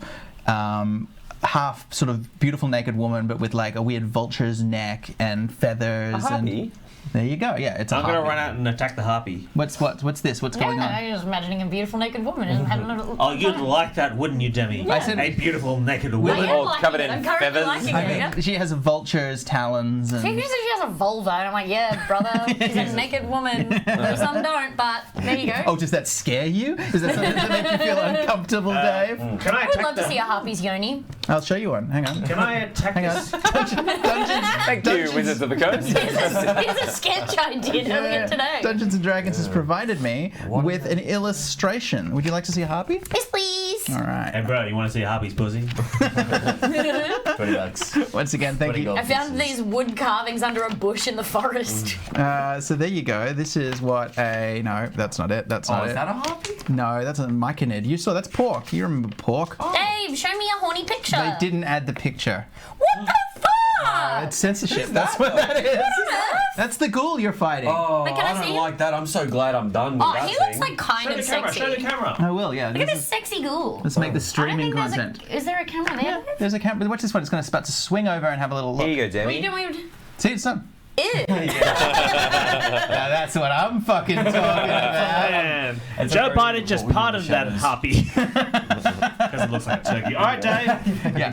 [SPEAKER 1] half sort of beautiful naked woman, but with like a weird vulture's neck and feathers.
[SPEAKER 3] A
[SPEAKER 1] And
[SPEAKER 3] harpy?
[SPEAKER 1] there you go. Yeah, it's a
[SPEAKER 6] I'm gonna
[SPEAKER 1] harpy.
[SPEAKER 6] run out and attack the harpy.
[SPEAKER 1] What's this? What's going on?
[SPEAKER 2] I'm just imagining a beautiful naked woman and having a little.
[SPEAKER 6] Oh, you'd like that, wouldn't you, Demi?
[SPEAKER 1] I said-
[SPEAKER 6] a beautiful naked
[SPEAKER 2] I
[SPEAKER 6] woman.
[SPEAKER 2] am
[SPEAKER 3] all
[SPEAKER 2] liking
[SPEAKER 3] covered
[SPEAKER 2] it.
[SPEAKER 3] in
[SPEAKER 2] I'm currently
[SPEAKER 3] feathers.
[SPEAKER 2] liking
[SPEAKER 1] I
[SPEAKER 2] it.
[SPEAKER 1] mean,
[SPEAKER 2] Yeah.
[SPEAKER 1] she has a vulture's talons
[SPEAKER 2] She
[SPEAKER 1] and.
[SPEAKER 2] says she has a vulva, and I'm like, yeah, brother, she's a naked woman. Some don't, but there you go.
[SPEAKER 1] Oh, does that scare you? Is that something that makes you feel uncomfortable, Dave?
[SPEAKER 6] Can I
[SPEAKER 2] I would
[SPEAKER 6] attack
[SPEAKER 2] love to see a harpy's yoni.
[SPEAKER 1] I'll show you one. Hang on.
[SPEAKER 6] Can I attack
[SPEAKER 1] Hang on.
[SPEAKER 6] this?
[SPEAKER 3] Thank you, Wizards of the Coast.
[SPEAKER 2] Here's a sketch I did earlier today.
[SPEAKER 1] Dungeons and Dragons has provided me with an illustration. Would you like to see a harpy?
[SPEAKER 2] Yes, please.
[SPEAKER 1] All right.
[SPEAKER 6] Hey, bro, you want to see a harpy's pussy?
[SPEAKER 5] $20.
[SPEAKER 1] Once again, thank you.
[SPEAKER 2] I found these wood carvings under a bush in the forest.
[SPEAKER 1] So there you go. This is what a no. That's not it. That's not
[SPEAKER 5] Oh,
[SPEAKER 1] it.
[SPEAKER 5] is that a harpy?
[SPEAKER 1] No, that's a myconid. You saw that's pork. You remember pork?
[SPEAKER 2] Dave, show me a horny picture.
[SPEAKER 1] They didn't add the picture.
[SPEAKER 2] What the fuck?
[SPEAKER 1] It's censorship. That's what that is. That's the ghoul you're fighting.
[SPEAKER 5] Oh,
[SPEAKER 2] But can I
[SPEAKER 5] I
[SPEAKER 2] see
[SPEAKER 5] don't
[SPEAKER 2] him?
[SPEAKER 5] like that. I'm so glad I'm done with
[SPEAKER 2] Oh,
[SPEAKER 5] that
[SPEAKER 2] he
[SPEAKER 5] thing.
[SPEAKER 2] looks like kind
[SPEAKER 6] Show
[SPEAKER 2] of
[SPEAKER 6] the camera.
[SPEAKER 2] sexy.
[SPEAKER 6] Show the camera.
[SPEAKER 1] I will, yeah.
[SPEAKER 2] Look at this sexy ghoul.
[SPEAKER 1] Let's make this
[SPEAKER 2] I don't
[SPEAKER 1] streaming
[SPEAKER 2] think
[SPEAKER 1] content.
[SPEAKER 2] is there a camera there?
[SPEAKER 1] There's a camera. Watch this one. It's going to start to swing over and have a little look.
[SPEAKER 3] Here you go,
[SPEAKER 2] What are you
[SPEAKER 3] Demi.
[SPEAKER 2] doing?
[SPEAKER 1] See, it's not.
[SPEAKER 2] Ew.
[SPEAKER 1] Now that's what I'm fucking talking about.
[SPEAKER 6] Man,
[SPEAKER 5] It's a
[SPEAKER 6] Joe
[SPEAKER 5] very
[SPEAKER 6] Biden
[SPEAKER 5] good
[SPEAKER 6] just
[SPEAKER 5] ball in the
[SPEAKER 6] pardoned that
[SPEAKER 5] shadows.
[SPEAKER 6] harpy. Because it looks like a turkey. All right, Dave.
[SPEAKER 1] Yeah.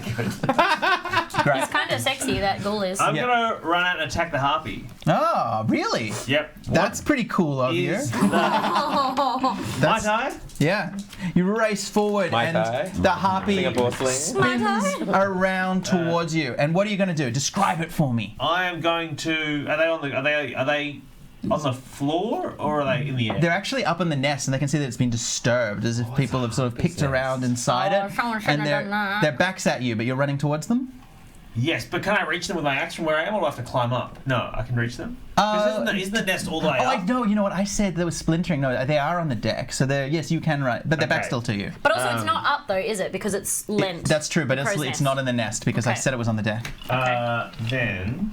[SPEAKER 1] Great.
[SPEAKER 2] It's kind of sexy, that ghoul is.
[SPEAKER 6] I'm
[SPEAKER 1] Yeah.
[SPEAKER 6] gonna run out and attack the harpy.
[SPEAKER 1] Oh, really?
[SPEAKER 6] Yep.
[SPEAKER 1] That's pretty cool of you.
[SPEAKER 6] Is the Mai Tai?
[SPEAKER 1] Yeah. You race forward
[SPEAKER 3] Mai
[SPEAKER 1] and
[SPEAKER 3] Tai?
[SPEAKER 1] the harpy
[SPEAKER 3] Singapore sling.
[SPEAKER 1] spins around towards you. And what are you going to do? Describe it for me.
[SPEAKER 6] I am going to. Are they on the? Are they on the floor or are they in the air?
[SPEAKER 1] They're actually up in the nest, and they can see that it's been disturbed, as if people have sort of picked around inside
[SPEAKER 2] Oh,
[SPEAKER 1] it.
[SPEAKER 2] someone shouldn't
[SPEAKER 1] And
[SPEAKER 2] have done that.
[SPEAKER 1] their backs at you, but you're running towards them.
[SPEAKER 6] Yes, but can I reach them with my axe from where I am, or do I have to climb up? No, I can reach them. 'Cause isn't the nest all the way
[SPEAKER 1] Oh,
[SPEAKER 6] up?
[SPEAKER 1] no, you know what? I said there was splintering. No, they are on the deck, so they're yes, you can run, but they're back
[SPEAKER 6] Okay.
[SPEAKER 1] still to you.
[SPEAKER 2] But also, it's not up though, is it? Because it's lent.
[SPEAKER 1] That's true, but
[SPEAKER 2] Crow's
[SPEAKER 1] it's
[SPEAKER 2] nest.
[SPEAKER 1] not in the nest because I
[SPEAKER 2] Okay.
[SPEAKER 1] said it was on the deck.
[SPEAKER 6] Then,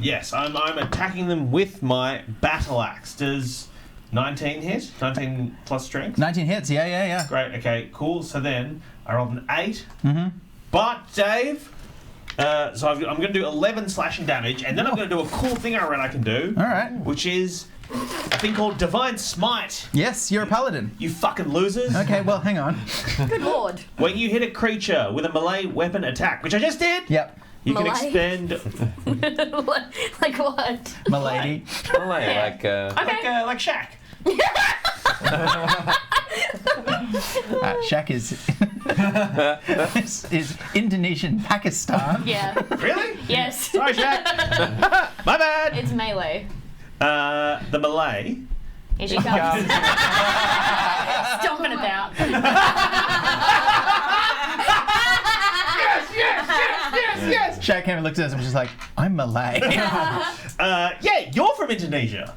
[SPEAKER 6] yes, I'm attacking them with my battle axe. Does 19 hit? 19 plus strength?
[SPEAKER 1] 19 hits. Yeah.
[SPEAKER 6] Great. Okay. Cool. So then I rolled an 8.
[SPEAKER 1] Mm-hmm.
[SPEAKER 6] But Dave. So I'm going to do 11 slashing damage, and then I'm going to do a cool thing I read I can do,
[SPEAKER 1] All right.
[SPEAKER 6] which is a thing called Divine Smite.
[SPEAKER 1] Yes, you're a paladin.
[SPEAKER 6] You fucking losers.
[SPEAKER 1] Okay, well, hang on.
[SPEAKER 2] Good lord.
[SPEAKER 6] When you hit a creature with a melee weapon attack, which I just did,
[SPEAKER 1] Yep,
[SPEAKER 6] you can
[SPEAKER 2] Melee?
[SPEAKER 6] expend
[SPEAKER 2] Like what?
[SPEAKER 1] milady.
[SPEAKER 3] Like,
[SPEAKER 2] Okay.
[SPEAKER 6] like Shaq.
[SPEAKER 1] Shaq is Indonesian Pakistan.
[SPEAKER 2] Yeah.
[SPEAKER 6] Really?
[SPEAKER 2] Yes.
[SPEAKER 6] Sorry, Shaq. My bad.
[SPEAKER 2] It's melee.
[SPEAKER 6] The melee.
[SPEAKER 2] Here she comes. Stomping about.
[SPEAKER 1] Yes. Shaq came and looked at us and was just like, "I'm Malay."
[SPEAKER 6] Yeah, you're from Indonesia.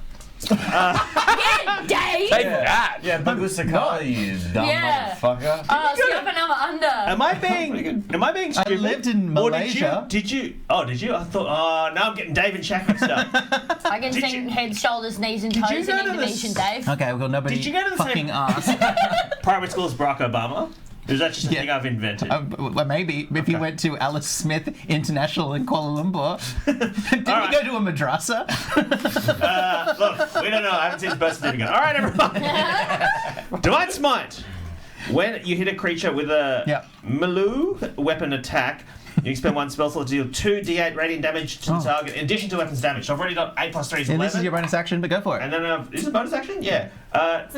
[SPEAKER 2] Yeah, Dave.
[SPEAKER 3] take that.
[SPEAKER 5] Yeah, bagus sekali, you dumb
[SPEAKER 2] Yeah.
[SPEAKER 5] motherfucker.
[SPEAKER 2] Siapa nama anda?
[SPEAKER 6] Am I being
[SPEAKER 1] I
[SPEAKER 6] stupid?
[SPEAKER 1] lived in
[SPEAKER 6] Or
[SPEAKER 1] Malaysia.
[SPEAKER 6] did you? Oh, did you? I thought. Oh, now I'm getting Dave and Shaq mixed up.
[SPEAKER 2] I can
[SPEAKER 6] Did
[SPEAKER 2] sing
[SPEAKER 6] you-
[SPEAKER 2] head, shoulders, knees, and
[SPEAKER 6] you
[SPEAKER 2] toes
[SPEAKER 6] go
[SPEAKER 2] in
[SPEAKER 6] to the
[SPEAKER 2] Indonesian, Dave.
[SPEAKER 1] Okay, well, nobody
[SPEAKER 6] Did you go to the
[SPEAKER 1] fucking
[SPEAKER 6] same-
[SPEAKER 1] asked.
[SPEAKER 6] Private school is Barack Obama. Or is that just a
[SPEAKER 1] Yeah.
[SPEAKER 6] thing I've invented?
[SPEAKER 1] Well, maybe if you went to Alice Smith International in Kuala Lumpur. Did
[SPEAKER 6] All
[SPEAKER 1] you
[SPEAKER 6] right.
[SPEAKER 1] go to a madrasa?
[SPEAKER 6] Look, we don't know. I haven't seen his birth certificate. All right, everyone. Divine Smite. When you hit a creature with a
[SPEAKER 1] Yep.
[SPEAKER 6] melee weapon attack, you expend one spell slot to deal 2d8 radiant damage to the target, in addition to weapons damage. So I've already got 8 plus 3 is
[SPEAKER 1] And
[SPEAKER 6] 11.
[SPEAKER 1] this is your bonus action, but go for it.
[SPEAKER 6] And then is it a bonus action? Yeah.
[SPEAKER 2] an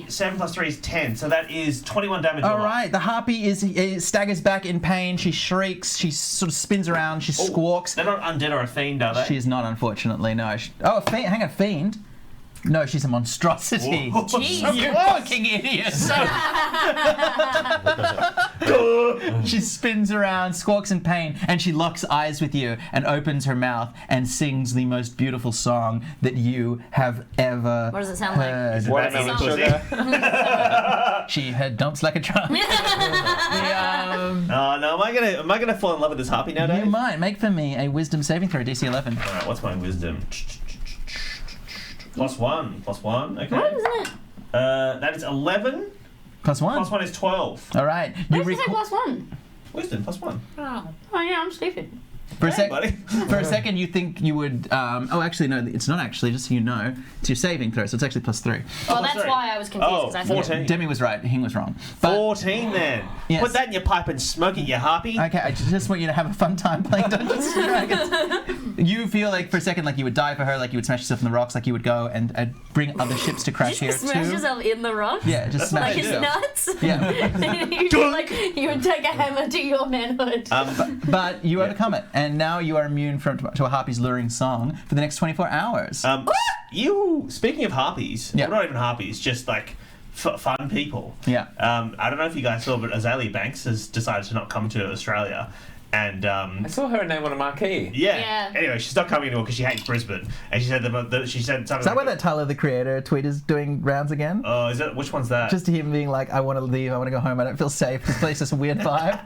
[SPEAKER 6] 7 plus 3 is 10. So that is 21 damage.
[SPEAKER 1] All right, the harpy is staggers back in pain. She shrieks. She sort of spins around. She squawks.
[SPEAKER 6] They're not undead or a fiend, are they?
[SPEAKER 1] She is not, unfortunately. No. Oh, a fiend. Hang on, fiend. No, she's a monstrosity.
[SPEAKER 6] Whoa.
[SPEAKER 2] Jeez.
[SPEAKER 1] You fucking idiot! She spins around, squawks in pain, and she locks eyes with you and opens her mouth and sings the most beautiful song that you have ever
[SPEAKER 2] What does it sound like?
[SPEAKER 1] heard.
[SPEAKER 3] Watermelon
[SPEAKER 2] Pussy.
[SPEAKER 3] sugar.
[SPEAKER 1] She had dumps like a drum.
[SPEAKER 6] Oh no! Am I gonna fall in love with this harpy now, Dave?
[SPEAKER 1] You might make for me a wisdom saving throw, DC 11.
[SPEAKER 6] All right. What's my wisdom? +1. +1. Okay.
[SPEAKER 2] What, isn't it?
[SPEAKER 6] That is 11.
[SPEAKER 1] Plus one.
[SPEAKER 6] +1 is 12.
[SPEAKER 1] All right.
[SPEAKER 2] Why does it say +1?
[SPEAKER 6] Wisdom +1.
[SPEAKER 2] Oh yeah, I'm stupid.
[SPEAKER 1] For a,
[SPEAKER 6] Hey, buddy.
[SPEAKER 1] for a second, you think you would. Oh, actually, no, it's not actually, just so you know. It's your saving throw, so it's actually +3.
[SPEAKER 2] Well, that's
[SPEAKER 6] sorry.
[SPEAKER 2] why I was confused.
[SPEAKER 6] Oh,
[SPEAKER 2] 'cause I thought-
[SPEAKER 6] 14.
[SPEAKER 1] Demi was right, Hing was wrong. But,
[SPEAKER 6] 14 then.
[SPEAKER 1] Yes.
[SPEAKER 6] Put that in your pipe and smoke it, you harpy.
[SPEAKER 1] okay, I just want you to have a fun time playing Dungeons and Dragons. You feel like, for a second, like you would die for her, like you would smash yourself in the rocks, like you would go and bring other ships to crash here,
[SPEAKER 2] Just smash
[SPEAKER 1] too.
[SPEAKER 2] yourself in the rock?
[SPEAKER 1] Yeah, just
[SPEAKER 6] That's what
[SPEAKER 1] smash
[SPEAKER 6] I
[SPEAKER 2] Like his
[SPEAKER 6] do.
[SPEAKER 2] nuts?
[SPEAKER 1] Yeah.
[SPEAKER 2] you would take a hammer to your manhood.
[SPEAKER 1] But you overcome it, and now you are immune to a harpy's luring song for the next 24 hours.
[SPEAKER 6] Speaking of harpies,
[SPEAKER 1] Yeah.
[SPEAKER 6] well, not even harpies, just like fun people.
[SPEAKER 1] Yeah.
[SPEAKER 6] I don't know if you guys saw, but Azalea Banks has decided to not come to Australia. And
[SPEAKER 3] I saw her name on a marquee.
[SPEAKER 2] Yeah.
[SPEAKER 6] Anyway, she's not coming anymore because she hates Brisbane. And she said she said something.
[SPEAKER 1] Is that why that Tyler the Creator tweet is doing rounds again?
[SPEAKER 6] Oh, is that which one's that?
[SPEAKER 1] Just him being like, I want to leave, I want to go home, I don't feel safe, this place is a weird vibe.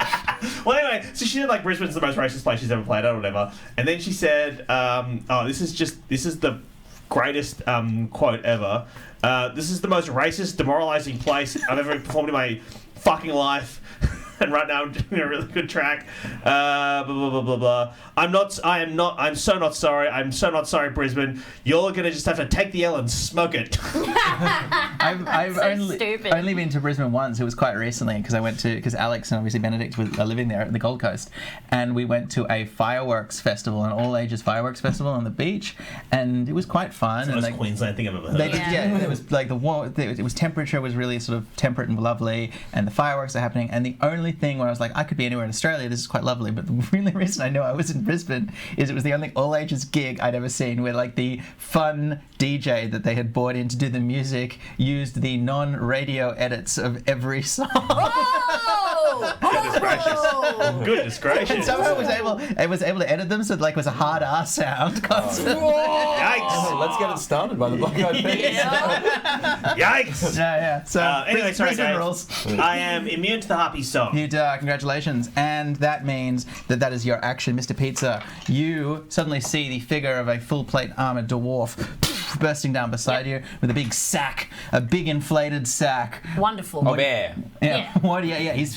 [SPEAKER 6] Well, anyway, so she said like Brisbane's the most racist place she's ever played at or whatever, and then she said, this is the greatest quote ever. This is the most racist, demoralizing place I've ever performed in my fucking life. And right now I'm doing a really good track. Blah, blah, blah, blah, blah. I'm so not sorry, Brisbane. You're going to just have to take the L and smoke it.
[SPEAKER 1] I've
[SPEAKER 2] So stupid.
[SPEAKER 1] only been to Brisbane once. It was quite recently because Alex and obviously Benedict are living there at the Gold Coast, and we went to a fireworks festival, an all ages fireworks festival on the beach, and it was quite fun.
[SPEAKER 6] It's the most Queensland thing I've ever heard.
[SPEAKER 1] They did, yeah. It was like it was temperature was really sort of temperate and lovely, and the fireworks are happening. And the only thing where I was like, I could be anywhere in Australia. This is quite lovely. But the really reason I know I was in Brisbane is it was the only all ages gig I'd ever seen where like the fun DJ that they had brought in to do the music used the non-radio edits of every song.
[SPEAKER 2] Oh!
[SPEAKER 6] Goodness gracious.
[SPEAKER 1] And somehow it was able to edit them so it was a hard ass sound constantly.
[SPEAKER 6] Yikes.
[SPEAKER 5] Let's get it started by the Black Eyed Peas.
[SPEAKER 6] Yikes.
[SPEAKER 1] Yeah. So
[SPEAKER 6] Anyway, sorry,
[SPEAKER 1] Brisbane
[SPEAKER 6] Dave.
[SPEAKER 1] rules.
[SPEAKER 6] I am immune to the harpy song.
[SPEAKER 1] You congratulations. And that means that is your action, Mr. Pizza. You suddenly see the figure of a full plate armored dwarf bursting down beside you with a big sack, a big inflated sack.
[SPEAKER 2] Wonderful.
[SPEAKER 3] Of air.
[SPEAKER 2] Yeah.
[SPEAKER 1] What? Yeah. He's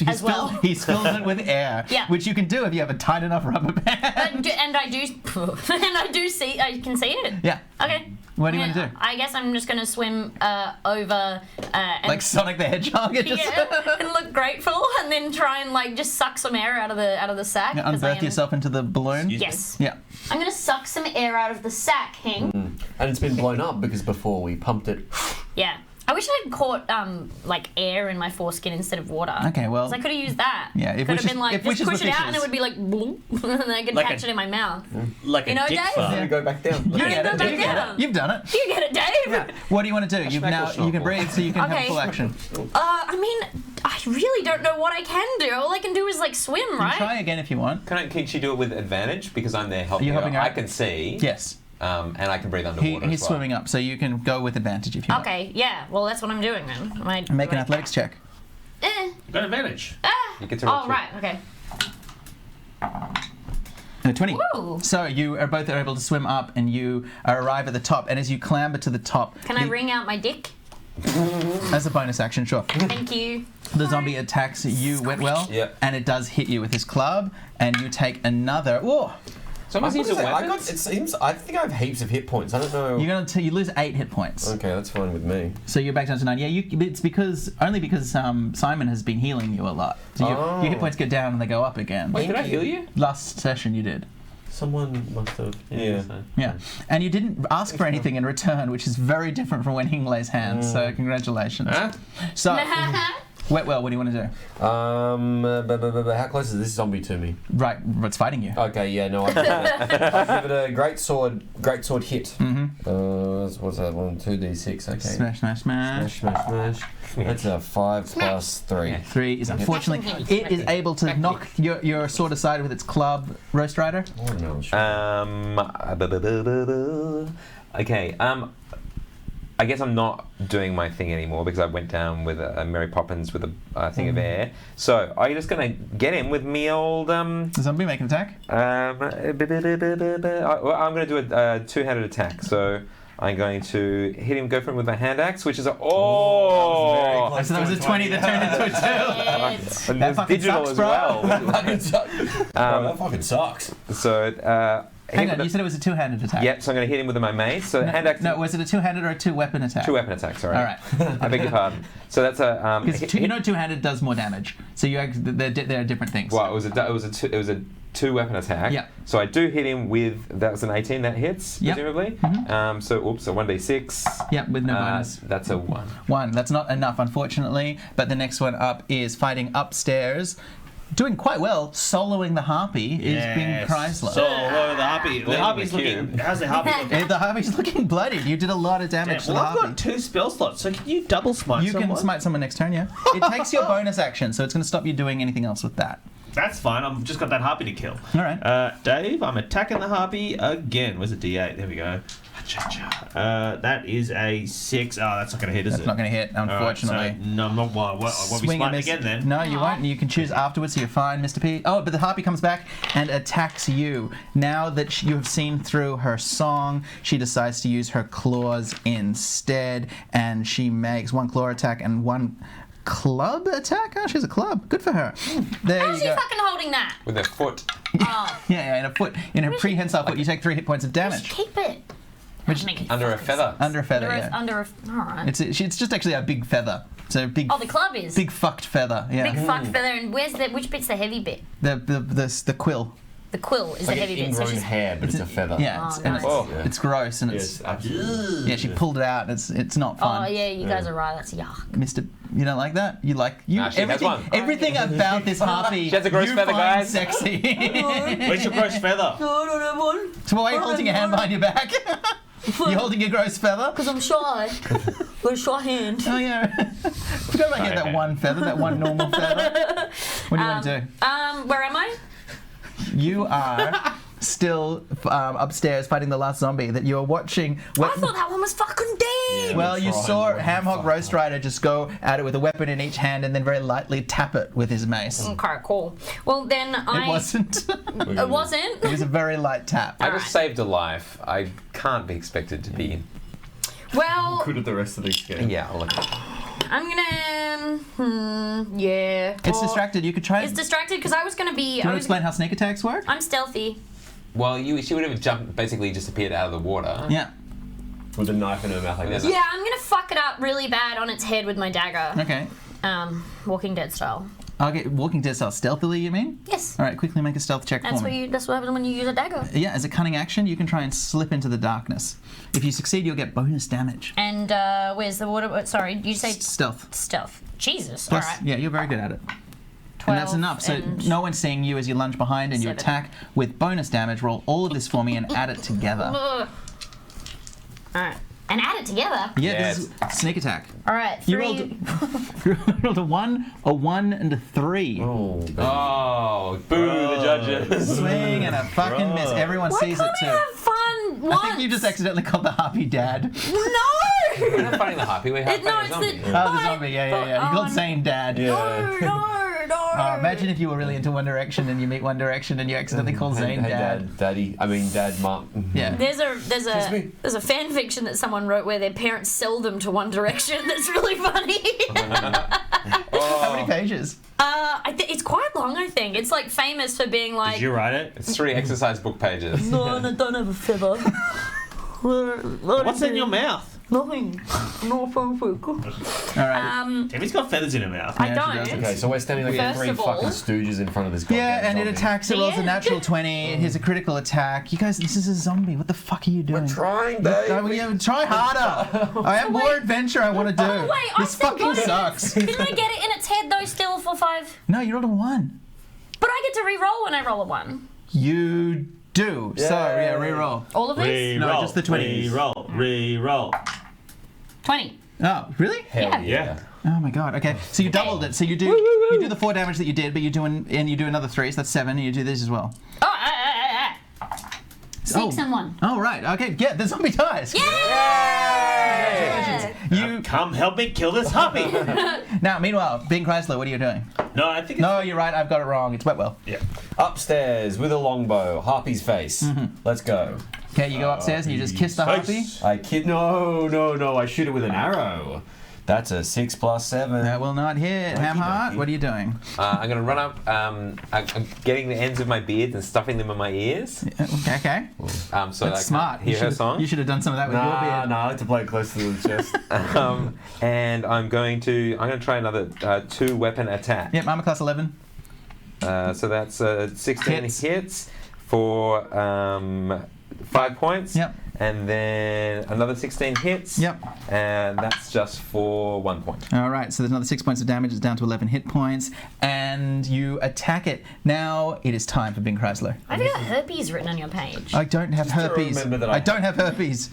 [SPEAKER 1] filled it with air.
[SPEAKER 2] Yeah.
[SPEAKER 1] Which you can do if you have a tight enough rubber band.
[SPEAKER 2] And I do see. I can see it.
[SPEAKER 1] Yeah.
[SPEAKER 2] Okay.
[SPEAKER 1] What do you want to do?
[SPEAKER 2] I guess I'm just going to swim over and
[SPEAKER 1] Like Sonic the Hedgehog. It just
[SPEAKER 2] and look grateful, and then try and just suck some air out of the sack. 'cause I
[SPEAKER 1] unbirth
[SPEAKER 2] am-
[SPEAKER 1] yourself into the balloon.
[SPEAKER 2] Yes.
[SPEAKER 1] Yeah.
[SPEAKER 2] I'm going to suck some air out of the sack, Hing.
[SPEAKER 5] And it's been blown up because before we pumped it.
[SPEAKER 2] Yeah. I wish I'd caught air in my foreskin instead of water.
[SPEAKER 1] Okay, well.
[SPEAKER 2] 'Cause I could have used that.
[SPEAKER 1] Yeah, if
[SPEAKER 2] could have
[SPEAKER 1] wishes-
[SPEAKER 2] been like
[SPEAKER 1] if
[SPEAKER 2] just
[SPEAKER 1] wishes
[SPEAKER 2] push
[SPEAKER 1] were
[SPEAKER 2] it out, and
[SPEAKER 1] fishes.
[SPEAKER 2] it would be like boom, and then I could
[SPEAKER 6] Like
[SPEAKER 2] catch it in my mouth.
[SPEAKER 6] Like
[SPEAKER 2] You know,
[SPEAKER 6] a dick
[SPEAKER 2] Dave?
[SPEAKER 6] fart.
[SPEAKER 5] I'm gonna go back down.
[SPEAKER 1] You get it.
[SPEAKER 2] Go
[SPEAKER 1] You get
[SPEAKER 2] down.
[SPEAKER 1] it. You've done it.
[SPEAKER 2] You get it, Dave.
[SPEAKER 1] What do you want to do? You can breathe, so you can have
[SPEAKER 2] Okay.
[SPEAKER 1] full action.
[SPEAKER 2] I mean, I really don't know what I can do. All I can do is swim, right?
[SPEAKER 1] Try again if you want.
[SPEAKER 3] Can she do it with advantage because I'm there helping
[SPEAKER 1] Are you helping her
[SPEAKER 3] I
[SPEAKER 1] out?
[SPEAKER 3] can see.
[SPEAKER 1] Yes.
[SPEAKER 3] And I can breathe underwater.
[SPEAKER 1] He's
[SPEAKER 3] as well.
[SPEAKER 1] swimming up, so you can go with advantage if you want.
[SPEAKER 2] Okay, yeah. Well, that's what I'm doing then.
[SPEAKER 1] Make an athletics check.
[SPEAKER 6] Got advantage.
[SPEAKER 3] You get to roll
[SPEAKER 2] Oh,
[SPEAKER 3] two.
[SPEAKER 2] right. Okay.
[SPEAKER 1] 20.
[SPEAKER 2] Ooh.
[SPEAKER 1] So you are both able to swim up, and you arrive at the top. And as you clamber to the top,
[SPEAKER 2] Can I wring out my dick?
[SPEAKER 1] as a bonus action, sure.
[SPEAKER 2] Thank you.
[SPEAKER 1] The zombie attacks you, Wetwell,
[SPEAKER 3] Yep.
[SPEAKER 1] and it does hit you with his club, and you take another. Whoa!
[SPEAKER 3] Someone seems a weapon.
[SPEAKER 5] It seems. I think I have heaps of hit points. I don't know.
[SPEAKER 1] You lose 8 hit points.
[SPEAKER 5] Okay, that's fine with me.
[SPEAKER 1] So you're back down to 9. Yeah, it's because Simon has been healing you a lot. So your hit points go down and they go up again.
[SPEAKER 3] Wait, did I heal you?
[SPEAKER 1] Last session you did.
[SPEAKER 5] Someone must have. Yeah.
[SPEAKER 1] Yeah. And you didn't ask for anything in return, which is very different from when Hing lays hands. So congratulations.
[SPEAKER 3] Huh?
[SPEAKER 1] So, Wetwell, what do you want to do?
[SPEAKER 5] How close is this zombie to me?
[SPEAKER 1] Right, it's fighting you.
[SPEAKER 5] Okay, yeah, no, I'll give it a great sword hit. What's that? 1, 2d6. Okay.
[SPEAKER 1] Smash, smash, smash.
[SPEAKER 5] Smash. That's a 5 plus 3.
[SPEAKER 1] 3 is unfortunately, it is able to knock your sword aside with its club, Roast Rider.
[SPEAKER 5] Oh, no, sure.
[SPEAKER 3] Okay. I guess I'm not doing my thing anymore because I went down with a Mary Poppins with a thing of air. So are you just gonna get him with me old
[SPEAKER 1] The zombie make an attack.
[SPEAKER 3] I'm gonna do a two-handed attack. So I'm going to hit him, go for him with my hand axe, which is a
[SPEAKER 1] So that was a 20 that turned into a 2.
[SPEAKER 2] It's-
[SPEAKER 3] and
[SPEAKER 1] That
[SPEAKER 3] there's
[SPEAKER 1] fucking
[SPEAKER 3] digital
[SPEAKER 1] sucks,
[SPEAKER 3] as
[SPEAKER 1] bro.
[SPEAKER 3] well.
[SPEAKER 5] Fucking sucks. Bro, that fucking sucks.
[SPEAKER 3] So
[SPEAKER 1] Hang on, you said it was a 2-handed attack.
[SPEAKER 3] Yep. So I'm going to hit him with my mace. So hand axe.
[SPEAKER 1] No, was it a 2-handed or a 2-weapon attack?
[SPEAKER 3] 2-weapon attack. Sorry.
[SPEAKER 1] All right.
[SPEAKER 3] I beg your pardon. So that's a
[SPEAKER 1] Because you know 2-handed does more damage. So they're different things.
[SPEAKER 3] Well, it was a 2-weapon attack.
[SPEAKER 1] Yeah.
[SPEAKER 3] So I do hit him with that was an 18 that hits
[SPEAKER 1] Yep.
[SPEAKER 3] presumably. So 1d6.
[SPEAKER 1] Yep, with no bonus.
[SPEAKER 3] That's a 1.
[SPEAKER 1] 1. That's not enough, unfortunately. But the next one up is fighting upstairs. Doing quite well, soloing the harpy is being Chrysler.
[SPEAKER 6] So the harpy. The harpy's
[SPEAKER 3] the
[SPEAKER 6] looking.
[SPEAKER 3] cube.
[SPEAKER 6] How's the harpy looking?
[SPEAKER 1] The harpy's looking bloodied. You did a lot of damage to
[SPEAKER 6] Well,
[SPEAKER 1] the
[SPEAKER 6] I've
[SPEAKER 1] harpy.
[SPEAKER 6] got 2 spell slots, so can you double smite
[SPEAKER 1] You
[SPEAKER 6] someone?
[SPEAKER 1] can smite someone next turn, yeah. It takes your bonus action, so it's going to stop you doing anything else with that.
[SPEAKER 6] That's fine. I've just got that harpy to kill.
[SPEAKER 1] All right.
[SPEAKER 6] Dave, I'm attacking the harpy again. Where's the D8? There we go. That is a 6. Oh, that's not going to hit, is
[SPEAKER 1] That's
[SPEAKER 6] it?
[SPEAKER 1] not going to hit, unfortunately.
[SPEAKER 6] Alright, so, no, I'm not. I won't be
[SPEAKER 1] Swing and
[SPEAKER 6] smiting
[SPEAKER 1] miss.
[SPEAKER 6] again then.
[SPEAKER 1] No, you won't. You can choose afterwards, so you're fine, Mr. P. Oh, but the harpy comes back and attacks you. Now that you have seen through her song, she decides to use her claws instead, and she makes one claw attack and one club attack. Oh, she has a club. Good for her. There
[SPEAKER 2] How's
[SPEAKER 1] you
[SPEAKER 2] she
[SPEAKER 1] go.
[SPEAKER 2] fucking holding that?
[SPEAKER 3] With their foot.
[SPEAKER 2] Oh,
[SPEAKER 1] Yeah, in a foot, in a prehensile foot, you take 3 hit points of
[SPEAKER 2] just
[SPEAKER 1] damage.
[SPEAKER 2] keep it. Make it
[SPEAKER 3] Under a
[SPEAKER 2] fucking
[SPEAKER 3] feather.
[SPEAKER 1] Under a feather,
[SPEAKER 2] Under
[SPEAKER 1] yeah.
[SPEAKER 2] a, under a, all right.
[SPEAKER 1] It's just actually a big feather. So big.
[SPEAKER 2] Oh, the club is.
[SPEAKER 1] Big fucked feather. Yeah.
[SPEAKER 2] Big fucked feather, and which bit's the heavy bit?
[SPEAKER 1] The quill.
[SPEAKER 2] The quill is
[SPEAKER 5] Like
[SPEAKER 2] the heavy bit. So
[SPEAKER 5] ingrown
[SPEAKER 2] she's
[SPEAKER 5] hair, but it's a feather.
[SPEAKER 1] Yeah, it's,
[SPEAKER 2] Oh,
[SPEAKER 1] and
[SPEAKER 2] nice.
[SPEAKER 1] it's gross and it's
[SPEAKER 5] Yes, absolutely.
[SPEAKER 1] yeah. She pulled it out. It's not fun.
[SPEAKER 2] Oh yeah, you guys are right. That's yuck.
[SPEAKER 1] Mr. You don't like that? You like you
[SPEAKER 3] Nah, she has
[SPEAKER 1] everything.
[SPEAKER 3] one.
[SPEAKER 1] Everything about this harpy.
[SPEAKER 3] She has a gross
[SPEAKER 1] you
[SPEAKER 3] feather,
[SPEAKER 1] find
[SPEAKER 3] guys.
[SPEAKER 1] Sexy.
[SPEAKER 6] Where's your gross feather?
[SPEAKER 2] No, I don't have one.
[SPEAKER 1] So why are you holding your hand behind your back? You holding your gross feather?
[SPEAKER 2] Because I'm shy. Got a shy hand.
[SPEAKER 1] Oh yeah. Forgot about getting that one feather, that one normal feather. What do you want to do?
[SPEAKER 2] Where am I?
[SPEAKER 1] You are still upstairs fighting the last zombie that you are watching.
[SPEAKER 2] I thought that one was fucking dead.
[SPEAKER 1] Well, you
[SPEAKER 5] Try
[SPEAKER 1] saw
[SPEAKER 5] and
[SPEAKER 1] Ham Hock
[SPEAKER 5] fuck
[SPEAKER 1] Roast Rider just go at it with a weapon in each hand and then very lightly tap it with his mace.
[SPEAKER 2] Okay, cool. Well, then
[SPEAKER 1] It wasn't.
[SPEAKER 2] It wasn't.
[SPEAKER 1] It was a very light tap.
[SPEAKER 3] I just
[SPEAKER 2] Alright.
[SPEAKER 3] saved a life. I can't be expected to be.
[SPEAKER 2] Well,
[SPEAKER 5] Good at the rest of these games.
[SPEAKER 3] Yeah, look.
[SPEAKER 2] I'm gonna. Yeah.
[SPEAKER 1] It's distracted. You could try it.
[SPEAKER 2] It's
[SPEAKER 1] Do
[SPEAKER 2] distracted because I was gonna be.
[SPEAKER 1] you want to explain how sneak attacks work?
[SPEAKER 2] I'm stealthy.
[SPEAKER 3] Well, she would have jumped, basically just appeared out of the water.
[SPEAKER 1] Yeah.
[SPEAKER 5] With a knife in her mouth like this.
[SPEAKER 2] Yeah, I'm gonna fuck it up really bad on its head with my dagger.
[SPEAKER 1] Okay.
[SPEAKER 2] Walking Dead style.
[SPEAKER 1] Okay, Walking Dead style stealthily, you mean?
[SPEAKER 2] Yes.
[SPEAKER 1] All right, quickly make a stealth check
[SPEAKER 2] That's
[SPEAKER 1] for me.
[SPEAKER 2] That's what happens when you use a dagger.
[SPEAKER 1] Yeah, as a cunning action, you can try and slip into the darkness. If you succeed, you'll get bonus damage.
[SPEAKER 2] And where's the water? Sorry, you say
[SPEAKER 1] Stealth.
[SPEAKER 2] stealth. Jesus.
[SPEAKER 1] Plus,
[SPEAKER 2] All right.
[SPEAKER 1] yeah, you're very good at it.
[SPEAKER 2] 12
[SPEAKER 1] And that's enough. So
[SPEAKER 2] and
[SPEAKER 1] no one's seeing you as you lunge behind and you
[SPEAKER 2] 7.
[SPEAKER 1] attack with bonus damage. Roll all of this for me and add it together.
[SPEAKER 2] Ugh. All right. And add it together.
[SPEAKER 1] Yeah, this is sneak attack.
[SPEAKER 2] All right.
[SPEAKER 1] You
[SPEAKER 2] 3.
[SPEAKER 1] rolled a 1, and a 3.
[SPEAKER 5] Oh, baby.
[SPEAKER 3] Oh, boo the judges.
[SPEAKER 1] Swing and a fucking miss. Everyone
[SPEAKER 2] Why
[SPEAKER 1] sees it
[SPEAKER 2] can't
[SPEAKER 1] too.
[SPEAKER 2] I have fun once?
[SPEAKER 1] I think you just accidentally called the harpy dad.
[SPEAKER 3] We're
[SPEAKER 2] No.
[SPEAKER 3] not fighting the harpy, we're fighting
[SPEAKER 2] No,
[SPEAKER 3] the
[SPEAKER 2] it's
[SPEAKER 3] zombie.
[SPEAKER 2] the.
[SPEAKER 1] Oh, the zombie. Yeah. You called Zane dad.
[SPEAKER 2] No.
[SPEAKER 1] Oh, imagine if you were really into One Direction and you meet One Direction and you accidentally call Zane
[SPEAKER 5] Hey,
[SPEAKER 1] dad.
[SPEAKER 5] Daddy. I mean, Dad, Mom.
[SPEAKER 1] Yeah.
[SPEAKER 2] There's
[SPEAKER 5] me.
[SPEAKER 2] a fan fiction that someone wrote where their parents sell them to One Direction. That's really funny.
[SPEAKER 1] How many pages?
[SPEAKER 2] It's quite long. I think it's like famous for being like.
[SPEAKER 6] Did you write it?
[SPEAKER 3] It's 3 exercise book pages.
[SPEAKER 2] No, I don't have a feather.
[SPEAKER 6] What's in your mouth?
[SPEAKER 2] Nothing. No fanfic.
[SPEAKER 1] All right.
[SPEAKER 6] Timmy's got feathers in her mouth.
[SPEAKER 2] I
[SPEAKER 1] Yeah, she
[SPEAKER 2] don't.
[SPEAKER 1] does.
[SPEAKER 5] Okay, so we're standing like
[SPEAKER 2] First
[SPEAKER 5] 3
[SPEAKER 2] of all-
[SPEAKER 5] fucking stooges in front of this goddamn
[SPEAKER 1] Yeah, and it
[SPEAKER 5] zombie.
[SPEAKER 1] attacks. It rolls a
[SPEAKER 2] Yeah.
[SPEAKER 1] natural 20. It has a critical attack. You guys, this is a zombie. What the fuck are you doing?
[SPEAKER 5] Trying, babe.
[SPEAKER 1] Oh, yeah, try harder. I have more adventure I want to do.
[SPEAKER 2] Oh, wait, I
[SPEAKER 1] this
[SPEAKER 2] still
[SPEAKER 1] fucking
[SPEAKER 2] got it.
[SPEAKER 1] sucks.
[SPEAKER 2] Can I get it in its head though? Still for 5.
[SPEAKER 1] No, you rolled a 1.
[SPEAKER 2] But I get to re-roll when I roll a 1.
[SPEAKER 1] You do. So, yeah, re-roll.
[SPEAKER 2] All of these.
[SPEAKER 1] No, just the 20s.
[SPEAKER 6] Re-roll.
[SPEAKER 2] 20.
[SPEAKER 1] Oh, really?
[SPEAKER 2] Yeah.
[SPEAKER 6] Yeah.
[SPEAKER 1] Oh my god. Okay, so you doubled it. So you do the 4 damage that you did, but you do another 3. So that's 7, and you do this as well.
[SPEAKER 2] Oh, 6
[SPEAKER 1] Oh.
[SPEAKER 2] and 1.
[SPEAKER 1] Oh right. Okay. Yeah, the zombie dies.
[SPEAKER 2] Yeah.
[SPEAKER 1] You
[SPEAKER 6] Come help me kill this harpy.
[SPEAKER 1] now. Meanwhile, Bing Chrysler, what are you doing?
[SPEAKER 6] No, I think it's...
[SPEAKER 1] No, you're right. I've got it wrong. It's Wetwell.
[SPEAKER 6] Yeah.
[SPEAKER 5] Upstairs with a longbow, harpy's face. Let's go.
[SPEAKER 1] Okay, you go upstairs and you just kiss the harpy.
[SPEAKER 5] I kid. No. I shoot it with an arrow. That's a 6 + 7.
[SPEAKER 1] That will not hit. Hamheart, what are you doing?
[SPEAKER 3] I'm going to run up, I'm getting the ends of my beard and stuffing them in my ears.
[SPEAKER 1] Okay.
[SPEAKER 3] So
[SPEAKER 1] That's
[SPEAKER 3] I
[SPEAKER 1] smart.
[SPEAKER 3] can hear her song.
[SPEAKER 1] You should have done some of that with your beard.
[SPEAKER 5] I like to play it close to the chest.
[SPEAKER 3] And I'm going to try another 2 weapon attack.
[SPEAKER 1] Yep, armor class 11.
[SPEAKER 3] So that's 16
[SPEAKER 1] Hits.
[SPEAKER 3] hits for 5 points.
[SPEAKER 1] Yep.
[SPEAKER 3] And then another 16 hits.
[SPEAKER 1] Yep.
[SPEAKER 3] And that's just for 1 point.
[SPEAKER 1] All right, so there's another 6 points of damage. It's down to 11 hit points, and you attack it. Now it is time for Bing Chrysler.
[SPEAKER 2] I've got herpes written on your page.
[SPEAKER 1] I don't have herpes.
[SPEAKER 5] remember that
[SPEAKER 1] I don't have herpes.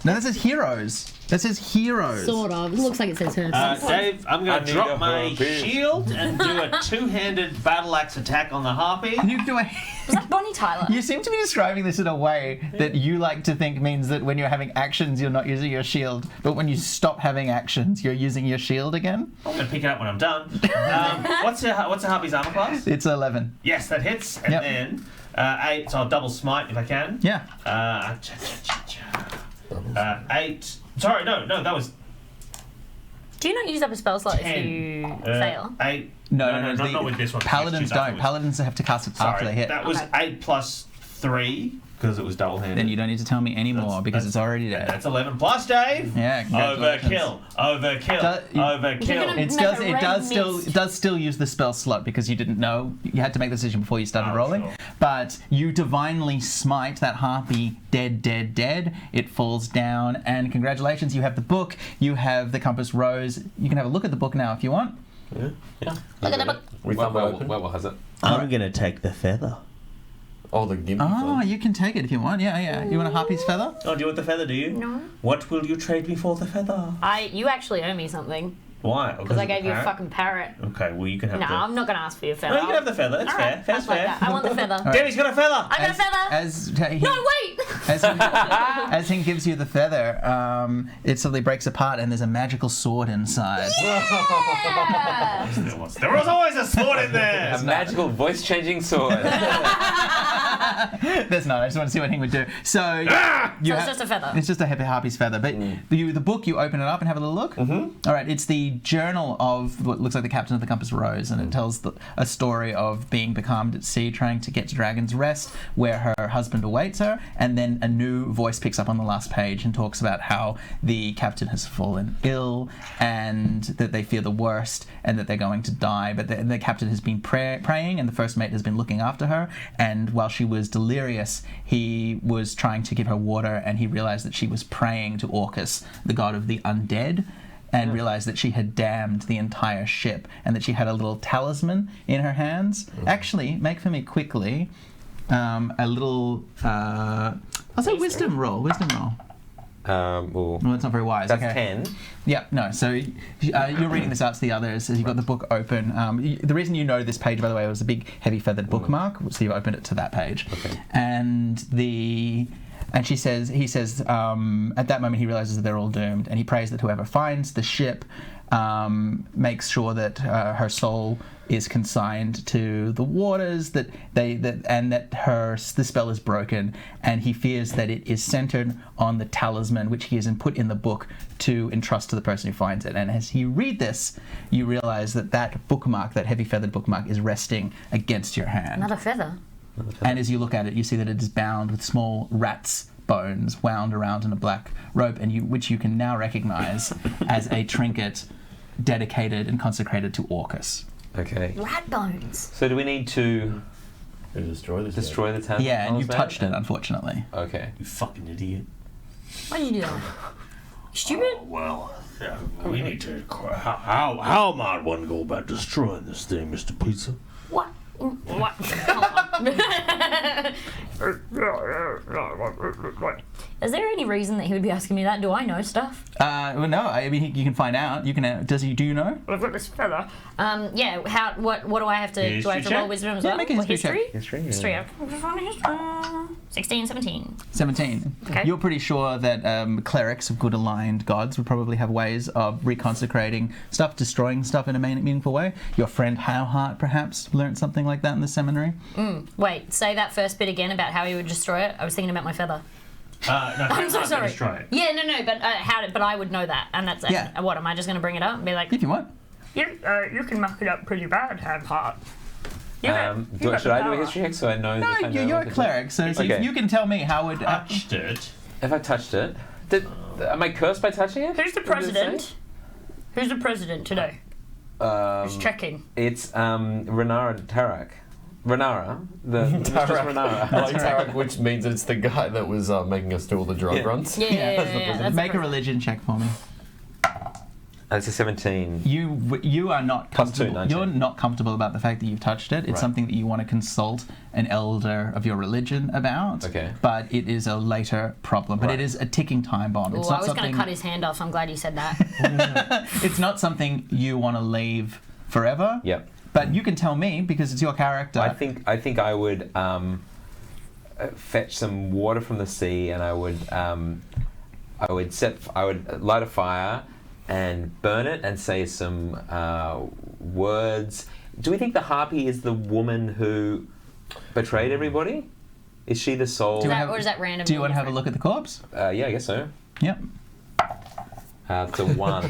[SPEAKER 1] No, this is heroes. This is heroes.
[SPEAKER 2] Sort of. It looks like it says her.
[SPEAKER 6] Dave, I'm going to drop
[SPEAKER 3] a
[SPEAKER 6] my
[SPEAKER 3] harpy.
[SPEAKER 6] shield and do a two-handed battle axe attack on the harpy.
[SPEAKER 1] Can you do a...
[SPEAKER 2] Was that Bonnie Tyler?
[SPEAKER 1] You seem to be describing this in a way that you like to think means that when you're having actions, you're not using your shield, but when you stop having actions, you're using your shield again.
[SPEAKER 6] I'm going to pick it up when I'm done. What's the harpy's armor class?
[SPEAKER 1] It's 11.
[SPEAKER 6] Yes, that hits. And
[SPEAKER 1] Yep.
[SPEAKER 6] then 8, so I'll double smite if I can.
[SPEAKER 1] Yeah.
[SPEAKER 6] 8. Sorry, no, that was
[SPEAKER 2] Do you not use up a spell slot
[SPEAKER 6] 10.
[SPEAKER 2] if you fail?
[SPEAKER 6] 8.
[SPEAKER 1] No,
[SPEAKER 6] not with this one.
[SPEAKER 1] Paladins don't. Paladins have to cast it after they hit.
[SPEAKER 6] That was
[SPEAKER 2] Okay.
[SPEAKER 6] 8 plus 3 because it was double-handed.
[SPEAKER 1] Then you don't need to tell me anymore
[SPEAKER 6] That's-
[SPEAKER 1] because it's already dead.
[SPEAKER 6] That's 11 plus, Dave.
[SPEAKER 1] Yeah, congratulations.
[SPEAKER 6] Overkill.
[SPEAKER 2] You're
[SPEAKER 6] Overkill.
[SPEAKER 2] gonna-
[SPEAKER 1] It
[SPEAKER 2] Make
[SPEAKER 1] does.
[SPEAKER 2] a
[SPEAKER 1] It
[SPEAKER 2] red
[SPEAKER 1] does still.
[SPEAKER 2] mist.
[SPEAKER 1] It does still use the spell slot because you didn't know. You had to make the decision before you started
[SPEAKER 6] Oh,
[SPEAKER 1] rolling.
[SPEAKER 6] sure.
[SPEAKER 1] But you divinely smite that harpy dead. It falls down, and congratulations! You have the book. You have the compass rose. You can have a look at the book now if you want.
[SPEAKER 3] Yeah.
[SPEAKER 2] Look at the book.
[SPEAKER 3] Well, has it?
[SPEAKER 6] I'm going to take the feather.
[SPEAKER 5] Oh, the gimpy
[SPEAKER 1] Oh,
[SPEAKER 5] one.
[SPEAKER 1] you can take it if you want. Yeah. You want a harpy's feather?
[SPEAKER 6] Oh, do you want the feather, do you?
[SPEAKER 2] No.
[SPEAKER 6] What will you trade me for the feather?
[SPEAKER 2] You actually owe me something
[SPEAKER 6] Why?
[SPEAKER 2] because I gave you a fucking parrot.
[SPEAKER 6] Okay, well, you can have
[SPEAKER 2] No,
[SPEAKER 6] the...
[SPEAKER 2] I'm not gonna ask for your feather.
[SPEAKER 6] No, you can have the feather. That's
[SPEAKER 2] All
[SPEAKER 6] fair.
[SPEAKER 2] right,
[SPEAKER 6] Fair's
[SPEAKER 2] that's like
[SPEAKER 6] fair.
[SPEAKER 2] that. I want the feather.
[SPEAKER 6] Debbie's got a feather!
[SPEAKER 2] I got a feather. No, wait.
[SPEAKER 1] As he gives you the feather, it suddenly breaks apart and there's a magical sword inside.
[SPEAKER 2] Yeah.
[SPEAKER 6] There was always a sword in there!
[SPEAKER 3] A magical voice-changing sword.
[SPEAKER 1] There's not. I just want to see what he would do. So, you
[SPEAKER 2] So it's
[SPEAKER 1] have-
[SPEAKER 2] just a feather.
[SPEAKER 1] It's just a harpy's feather. But the book, you open it up and have a little look. Mm-hmm. All right, it's the journal of what looks like the captain of the Compass Rose, and it tells a story of being becalmed at sea, trying to get to Dragon's Rest, where her husband awaits her, and then a new voice picks up on the last page and talks about how the captain has fallen ill, and that they fear the worst, and that they're going to die. But the captain has been praying, and the first mate has been looking after her, and while she was delirious, he was trying to give her water, and he realized that she was praying to Orcus, the god of the undead, and realized that she had damned the entire ship, and that she had a little talisman in her hands. Actually, make for me quickly a little I'll say wisdom roll.
[SPEAKER 3] Well,
[SPEAKER 1] No, it's not very wise.
[SPEAKER 3] that's
[SPEAKER 1] Okay.
[SPEAKER 3] 10.
[SPEAKER 1] Yeah, no. So you're reading this out to the others as you've got the book open. The reason you know this page, by the way, was a big, heavy feathered bookmark. So you've opened it to that page.
[SPEAKER 3] Okay.
[SPEAKER 1] And he says, at that moment he realizes that they're all doomed, and he prays that whoever finds the ship makes sure that her soul is consigned to the waters, and that the spell is broken, and he fears that it is centered on the talisman which he has put in the book to entrust to the person who finds it. And as you read this, you realize that bookmark, that heavy feathered bookmark, is resting against your hand.
[SPEAKER 2] Another feather.
[SPEAKER 1] And as you look at it, you see that it is bound with small rat's bones wound around in a black rope, which you can now recognize as a trinket dedicated and consecrated to Orcus.
[SPEAKER 3] Okay.
[SPEAKER 2] Rat bones.
[SPEAKER 3] So do we need to
[SPEAKER 5] Destroy this.
[SPEAKER 3] destroy the talisman?
[SPEAKER 1] Yeah, and you've touched it, unfortunately.
[SPEAKER 3] Okay.
[SPEAKER 6] You fucking idiot.
[SPEAKER 2] Why did you do that? Stupid.
[SPEAKER 4] Well, we need to. How might one go about destroying this thing, Mr. Pizza?
[SPEAKER 2] What? What? Is there any reason that he would be asking me that? Do I know stuff?
[SPEAKER 1] Well, no. I mean, you can find out. You can. Do you know?
[SPEAKER 2] I've got this feather. Yeah. What do I have to?
[SPEAKER 6] Yeah,
[SPEAKER 2] Do I have to
[SPEAKER 6] history
[SPEAKER 2] roll
[SPEAKER 6] check?
[SPEAKER 2] wisdom as
[SPEAKER 1] Yeah,
[SPEAKER 2] well?
[SPEAKER 1] make a
[SPEAKER 2] Or
[SPEAKER 1] history check.
[SPEAKER 3] History.
[SPEAKER 2] History. 16, 17.
[SPEAKER 1] 17.
[SPEAKER 2] Okay.
[SPEAKER 1] You're pretty sure that clerics of good aligned gods would probably have ways of reconsecrating stuff, destroying stuff in a meaningful way. Your friend Howhart perhaps learned something like that in the seminary.
[SPEAKER 2] Wait. Say that first bit again about how he would destroy it. I was thinking about my feather.
[SPEAKER 6] No,
[SPEAKER 2] I'm so sorry.
[SPEAKER 6] Destroy it.
[SPEAKER 2] Yeah. No. But but I would know that, and that's it.
[SPEAKER 1] Yeah.
[SPEAKER 2] What am I just going to bring it up and be like,
[SPEAKER 1] If you want.
[SPEAKER 2] you can muck it up pretty bad, Howhart.
[SPEAKER 3] Should I do a history check so I know?
[SPEAKER 1] No,
[SPEAKER 3] if I know
[SPEAKER 1] you're
[SPEAKER 3] what
[SPEAKER 1] a
[SPEAKER 3] to
[SPEAKER 1] cleric, so
[SPEAKER 3] Okay.
[SPEAKER 1] you can tell me how would.
[SPEAKER 6] Touched it.
[SPEAKER 3] do? If I touched it, am I cursed by touching it?
[SPEAKER 2] Who's the
[SPEAKER 3] What does it say?
[SPEAKER 2] president? Who's the president today? Who's checking?
[SPEAKER 3] It's Renara Tarak. Renara, just Renara.
[SPEAKER 5] Like Tarek, which means it's the guy that was making us do all the drug runs.
[SPEAKER 2] Yeah.
[SPEAKER 1] Make a religion check for me.
[SPEAKER 3] It's a 17.
[SPEAKER 1] You are not
[SPEAKER 3] Plus two,
[SPEAKER 1] comfortable.
[SPEAKER 3] 19.
[SPEAKER 1] You're not comfortable about the fact that you've touched it. It's
[SPEAKER 3] Right.
[SPEAKER 1] something that you want to consult an elder of your religion about.
[SPEAKER 3] Okay.
[SPEAKER 1] But it is a later problem. But
[SPEAKER 3] Right.
[SPEAKER 1] it is a ticking time bomb.
[SPEAKER 2] Ooh,
[SPEAKER 1] It's
[SPEAKER 2] I
[SPEAKER 1] not
[SPEAKER 2] was going
[SPEAKER 1] something.
[SPEAKER 2] to cut his hand off. I'm glad you said that.
[SPEAKER 1] It's not something you want to leave forever.
[SPEAKER 3] Yep.
[SPEAKER 1] But you can tell me because it's your character.
[SPEAKER 3] I think I would fetch some water from the sea, and I would light a fire and burn it and say some words. Do we think the harpy is the woman who betrayed everybody? Is she the soul?
[SPEAKER 2] Or is that random?
[SPEAKER 1] Do you want to have a look at the corpse?
[SPEAKER 3] Yeah, I guess so.
[SPEAKER 1] Yep.
[SPEAKER 3] It's a 1.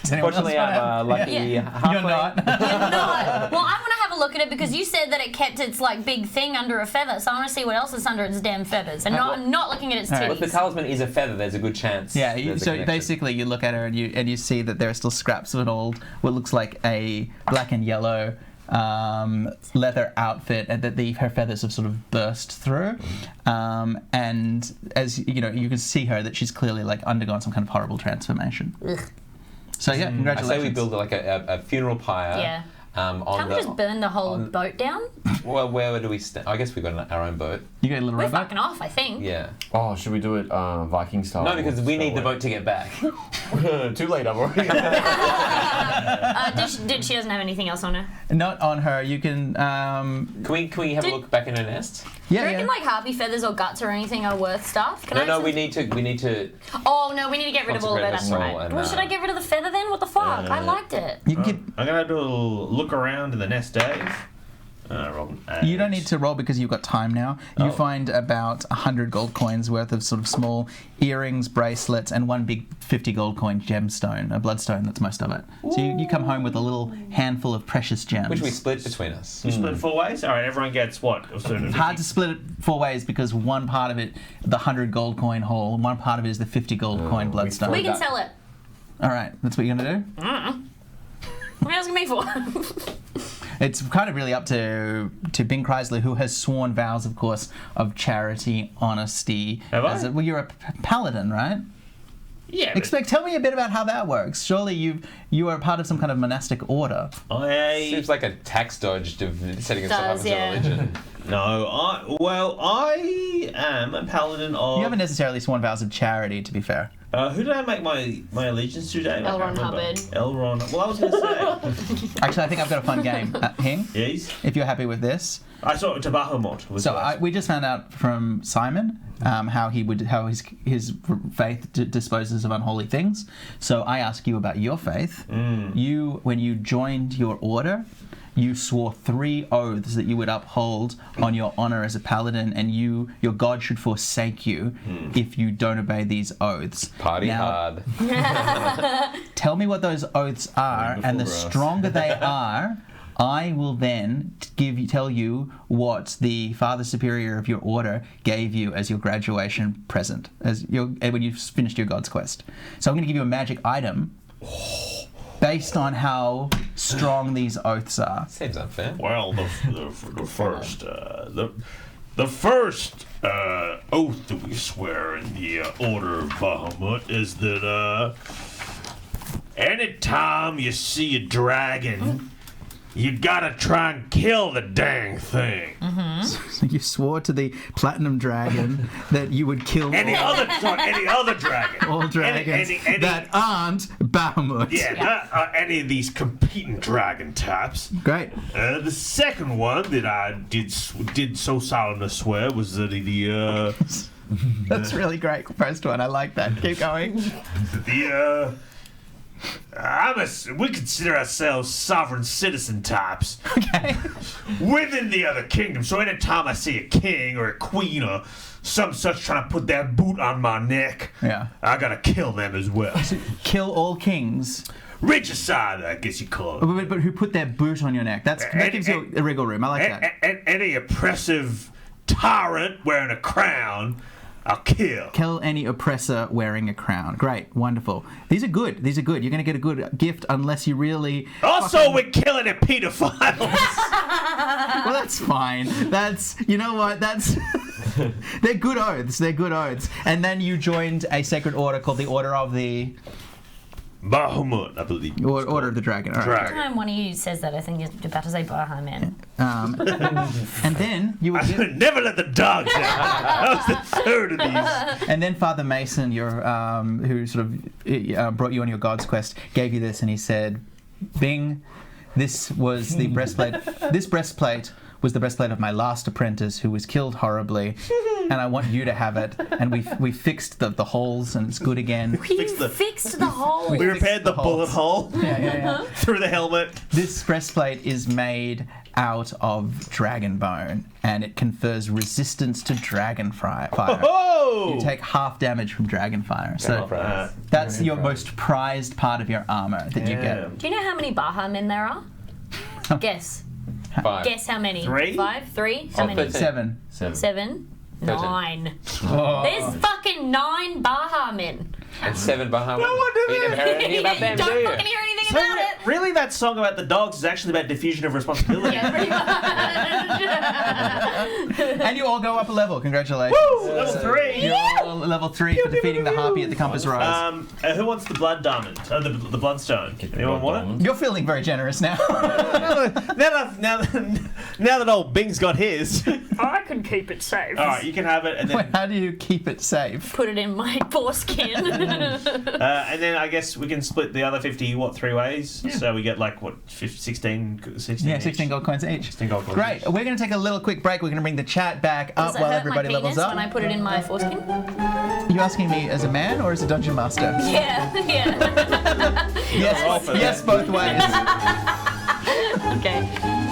[SPEAKER 1] Does anyone
[SPEAKER 3] Fortunately,
[SPEAKER 1] else wanna
[SPEAKER 3] I'm lucky.
[SPEAKER 2] Yeah.
[SPEAKER 3] halfling.
[SPEAKER 1] You're not.
[SPEAKER 2] You're not. Well, I want to have a look at it because you said that it kept its like big thing under a feather, so I want to see what else is under its damn feathers, and I'm not looking at its
[SPEAKER 1] Alright.
[SPEAKER 3] Well, if the
[SPEAKER 2] titties.
[SPEAKER 3] talisman is a feather, there's a good chance.
[SPEAKER 1] Yeah,
[SPEAKER 3] there's a
[SPEAKER 1] so
[SPEAKER 3] connection.
[SPEAKER 1] basically you look at her and you see that there are still scraps of an old, what looks like a black and yellow leather outfit, and that her feathers have sort of burst through. And as you know, you can see her that she's clearly like undergone some kind of horrible transformation.
[SPEAKER 2] Ugh.
[SPEAKER 1] So yeah,
[SPEAKER 3] I
[SPEAKER 1] congratulations.
[SPEAKER 3] say we build like a funeral pyre.
[SPEAKER 2] Yeah.
[SPEAKER 3] On
[SPEAKER 2] Can't we just burn the whole boat down?
[SPEAKER 3] Well, where do we stand? I guess we've got our own boat.
[SPEAKER 1] You get a little
[SPEAKER 2] We're
[SPEAKER 1] robot.
[SPEAKER 2] fucking off, I think.
[SPEAKER 3] Yeah.
[SPEAKER 5] Oh, should we do it Viking style?
[SPEAKER 3] No, because we need the boat to get back.
[SPEAKER 5] Too late, I've already.
[SPEAKER 2] She doesn't have anything else on her.
[SPEAKER 1] Not on her. You can.
[SPEAKER 3] Can we have a look back in her nest?
[SPEAKER 2] Do
[SPEAKER 1] Yeah,
[SPEAKER 2] you reckon
[SPEAKER 1] yeah.
[SPEAKER 2] like harpy feathers or guts or anything are worth stuff? Can I have
[SPEAKER 3] No,
[SPEAKER 2] some-
[SPEAKER 3] we need to.
[SPEAKER 2] Oh no, we need to get rid of all of it.
[SPEAKER 3] Consecrate
[SPEAKER 2] That's
[SPEAKER 3] the soul
[SPEAKER 2] right.
[SPEAKER 3] and,
[SPEAKER 2] Well, should I get rid of the feather then? What the fuck? I liked it.
[SPEAKER 1] You can get.
[SPEAKER 6] I'm gonna do a look around in the nest, Dave.
[SPEAKER 1] You don't need to roll because you've got time now. You
[SPEAKER 6] Oh.
[SPEAKER 1] find about 100 gold coins worth of sort of small earrings, bracelets, and one big 50 gold coin gemstone, a bloodstone. That's most of it. So you come home with a little handful of precious gems.
[SPEAKER 3] Which we split between us.
[SPEAKER 6] You split 4 ways. All right, everyone gets what?
[SPEAKER 1] Hard to split it 4 ways because one part of it, the 100 gold coin haul, and one part of it is the 50 gold coin bloodstone.
[SPEAKER 2] We can sell it.
[SPEAKER 1] All right, that's what you're gonna do.
[SPEAKER 2] What are you asking me for?
[SPEAKER 1] It's kind of really up to Bing Chrysler, who has sworn vows, of course, of charity, honesty.
[SPEAKER 6] Have I?
[SPEAKER 1] Well, you're a paladin, right?
[SPEAKER 6] Yeah. but
[SPEAKER 1] Tell me a bit about how that works. Surely you are part of some kind of monastic order.
[SPEAKER 3] Seems like a tax dodge to setting himself up
[SPEAKER 2] Does,
[SPEAKER 3] as a
[SPEAKER 2] yeah.
[SPEAKER 3] religion.
[SPEAKER 6] I am a paladin of.
[SPEAKER 1] You haven't necessarily sworn vows of charity, to be fair.
[SPEAKER 6] Who did I make my allegiance to, Dave? I
[SPEAKER 2] L.
[SPEAKER 6] can't
[SPEAKER 2] Ron
[SPEAKER 6] remember.
[SPEAKER 2] Hubbard.
[SPEAKER 6] L. Ron. Well, I was going to say.
[SPEAKER 1] Actually, I think I've got a fun game. Hing,
[SPEAKER 6] Yes.
[SPEAKER 1] if you're happy with this.
[SPEAKER 6] I saw to Bahamut. Was
[SPEAKER 1] So
[SPEAKER 6] first.
[SPEAKER 1] we just found out from Simon how his faith disposes of unholy things. So I ask you about your faith. You, when you joined your order, you swore 3 oaths that you would uphold on your honor as a paladin, and your god should forsake you if you don't obey these oaths.
[SPEAKER 3] Party
[SPEAKER 1] Now,
[SPEAKER 3] hard.
[SPEAKER 1] Tell me what those oaths are,
[SPEAKER 6] Wonderful
[SPEAKER 1] and the
[SPEAKER 6] grass.
[SPEAKER 1] stronger they are, I will then tell you what the Father Superior of your order gave you as your graduation present, when you finished your God's Quest. So I'm going to give you a magic item based on how strong these oaths are.
[SPEAKER 3] Seems unfair.
[SPEAKER 4] Well, the first oath that we swear in the Order of Bahamut is that anytime you see a dragon, you gotta try and kill the dang thing.
[SPEAKER 1] So you swore to the Platinum Dragon that you would kill
[SPEAKER 4] Any other dragon.
[SPEAKER 1] all dragons
[SPEAKER 4] any-
[SPEAKER 1] that aren't Bahamut.
[SPEAKER 4] Yeah, not any of these competing dragon types.
[SPEAKER 1] Great.
[SPEAKER 4] The second one that I did so solemnly swear was that
[SPEAKER 1] That's really great. First one. I like that. Keep going.
[SPEAKER 4] we consider ourselves sovereign citizen types
[SPEAKER 1] Okay.
[SPEAKER 4] within the other kingdom. So anytime I see a king or a queen or some such trying to put their boot on my neck,
[SPEAKER 1] Yeah.
[SPEAKER 4] I gotta kill them as well.
[SPEAKER 1] Kill all kings.
[SPEAKER 4] Regicide, I guess you call it.
[SPEAKER 1] But who put their boot on your neck? That gives you a wriggle room. I like that.
[SPEAKER 4] Any oppressive tyrant wearing a crown, I'll kill.
[SPEAKER 1] Kill any oppressor wearing a crown. Great. Wonderful. These are good. You're going to get a good gift unless you really...
[SPEAKER 4] Also, we're killing a pedophiles.
[SPEAKER 1] Well, that's fine. You know what? They're good oaths. And then you joined a sacred order called the Order of the...
[SPEAKER 6] Bahamut, I believe.
[SPEAKER 1] Order of the Dragon. All right.
[SPEAKER 2] Every time one of you says that, I think you're about to say Bahamut.
[SPEAKER 1] And then you would give,
[SPEAKER 6] Never let the dogs out. That was the third of these.
[SPEAKER 1] and then Father Mason, your who sort of brought you on your God's quest, gave you this, and he said, "Bing, this was the breastplate. This breastplate was the breastplate of my last apprentice, who was killed horribly, and I want you to have it." And we fixed the holes, and it's good again.
[SPEAKER 2] Fixed the hole.
[SPEAKER 6] We repaired the bullet hole
[SPEAKER 1] Yeah.
[SPEAKER 6] through the helmet.
[SPEAKER 1] This breastplate is made out of dragon bone, and it confers resistance to dragon fire.
[SPEAKER 6] Oh!
[SPEAKER 1] You take half damage from dragon fire. So
[SPEAKER 3] Right.
[SPEAKER 1] that's your most prized part of your armor that you get.
[SPEAKER 2] Do you know how many Baha men there are? Guess.
[SPEAKER 3] 5.
[SPEAKER 2] Guess how many?
[SPEAKER 6] 3?
[SPEAKER 2] 5? 3? How
[SPEAKER 3] Oh,
[SPEAKER 2] many?
[SPEAKER 3] 13.
[SPEAKER 1] 7.
[SPEAKER 2] 7?
[SPEAKER 3] 13.
[SPEAKER 2] 9.
[SPEAKER 1] Oh.
[SPEAKER 2] There's fucking 9 Baha men.
[SPEAKER 3] And 7 Bahamut.
[SPEAKER 6] No wonder
[SPEAKER 3] You never heard anything about them, do
[SPEAKER 2] Don't
[SPEAKER 3] you?
[SPEAKER 2] fucking hear anything
[SPEAKER 6] So
[SPEAKER 2] about it.
[SPEAKER 6] really, that song about the dogs is actually about diffusion of responsibility.
[SPEAKER 2] Yeah, pretty much.
[SPEAKER 1] And you all go up a level. Congratulations.
[SPEAKER 6] Woo! Level 3.
[SPEAKER 1] You're all level 3 for defeating the harpy at the Compass Rise.
[SPEAKER 6] Who wants the blood diamond? The bloodstone. Anyone want it?
[SPEAKER 1] You're feeling very generous now.
[SPEAKER 6] Now that old Bing's got his.
[SPEAKER 2] I can keep it safe.
[SPEAKER 6] All right, you can have it, and
[SPEAKER 1] Wait,
[SPEAKER 6] then
[SPEAKER 1] how do you keep it safe?
[SPEAKER 2] Put it in my foreskin.
[SPEAKER 6] and then I guess we can split the other 50 3 ways. So we get like what 16
[SPEAKER 1] Yeah,
[SPEAKER 6] each?
[SPEAKER 1] 16 gold coins each.
[SPEAKER 6] 16 gold coins.
[SPEAKER 1] Great. We're going to take a little quick break. We're going to bring the chat back
[SPEAKER 2] Does
[SPEAKER 1] up
[SPEAKER 2] it
[SPEAKER 1] while
[SPEAKER 2] hurt
[SPEAKER 1] everybody
[SPEAKER 2] my
[SPEAKER 1] levels
[SPEAKER 2] penis
[SPEAKER 1] up.
[SPEAKER 2] when I put it in my foreskin?
[SPEAKER 1] Are you asking me as a man or as a dungeon master?
[SPEAKER 2] Yeah.
[SPEAKER 6] Roll
[SPEAKER 1] Yes,
[SPEAKER 6] for that.
[SPEAKER 1] yes, both ways.
[SPEAKER 2] Okay.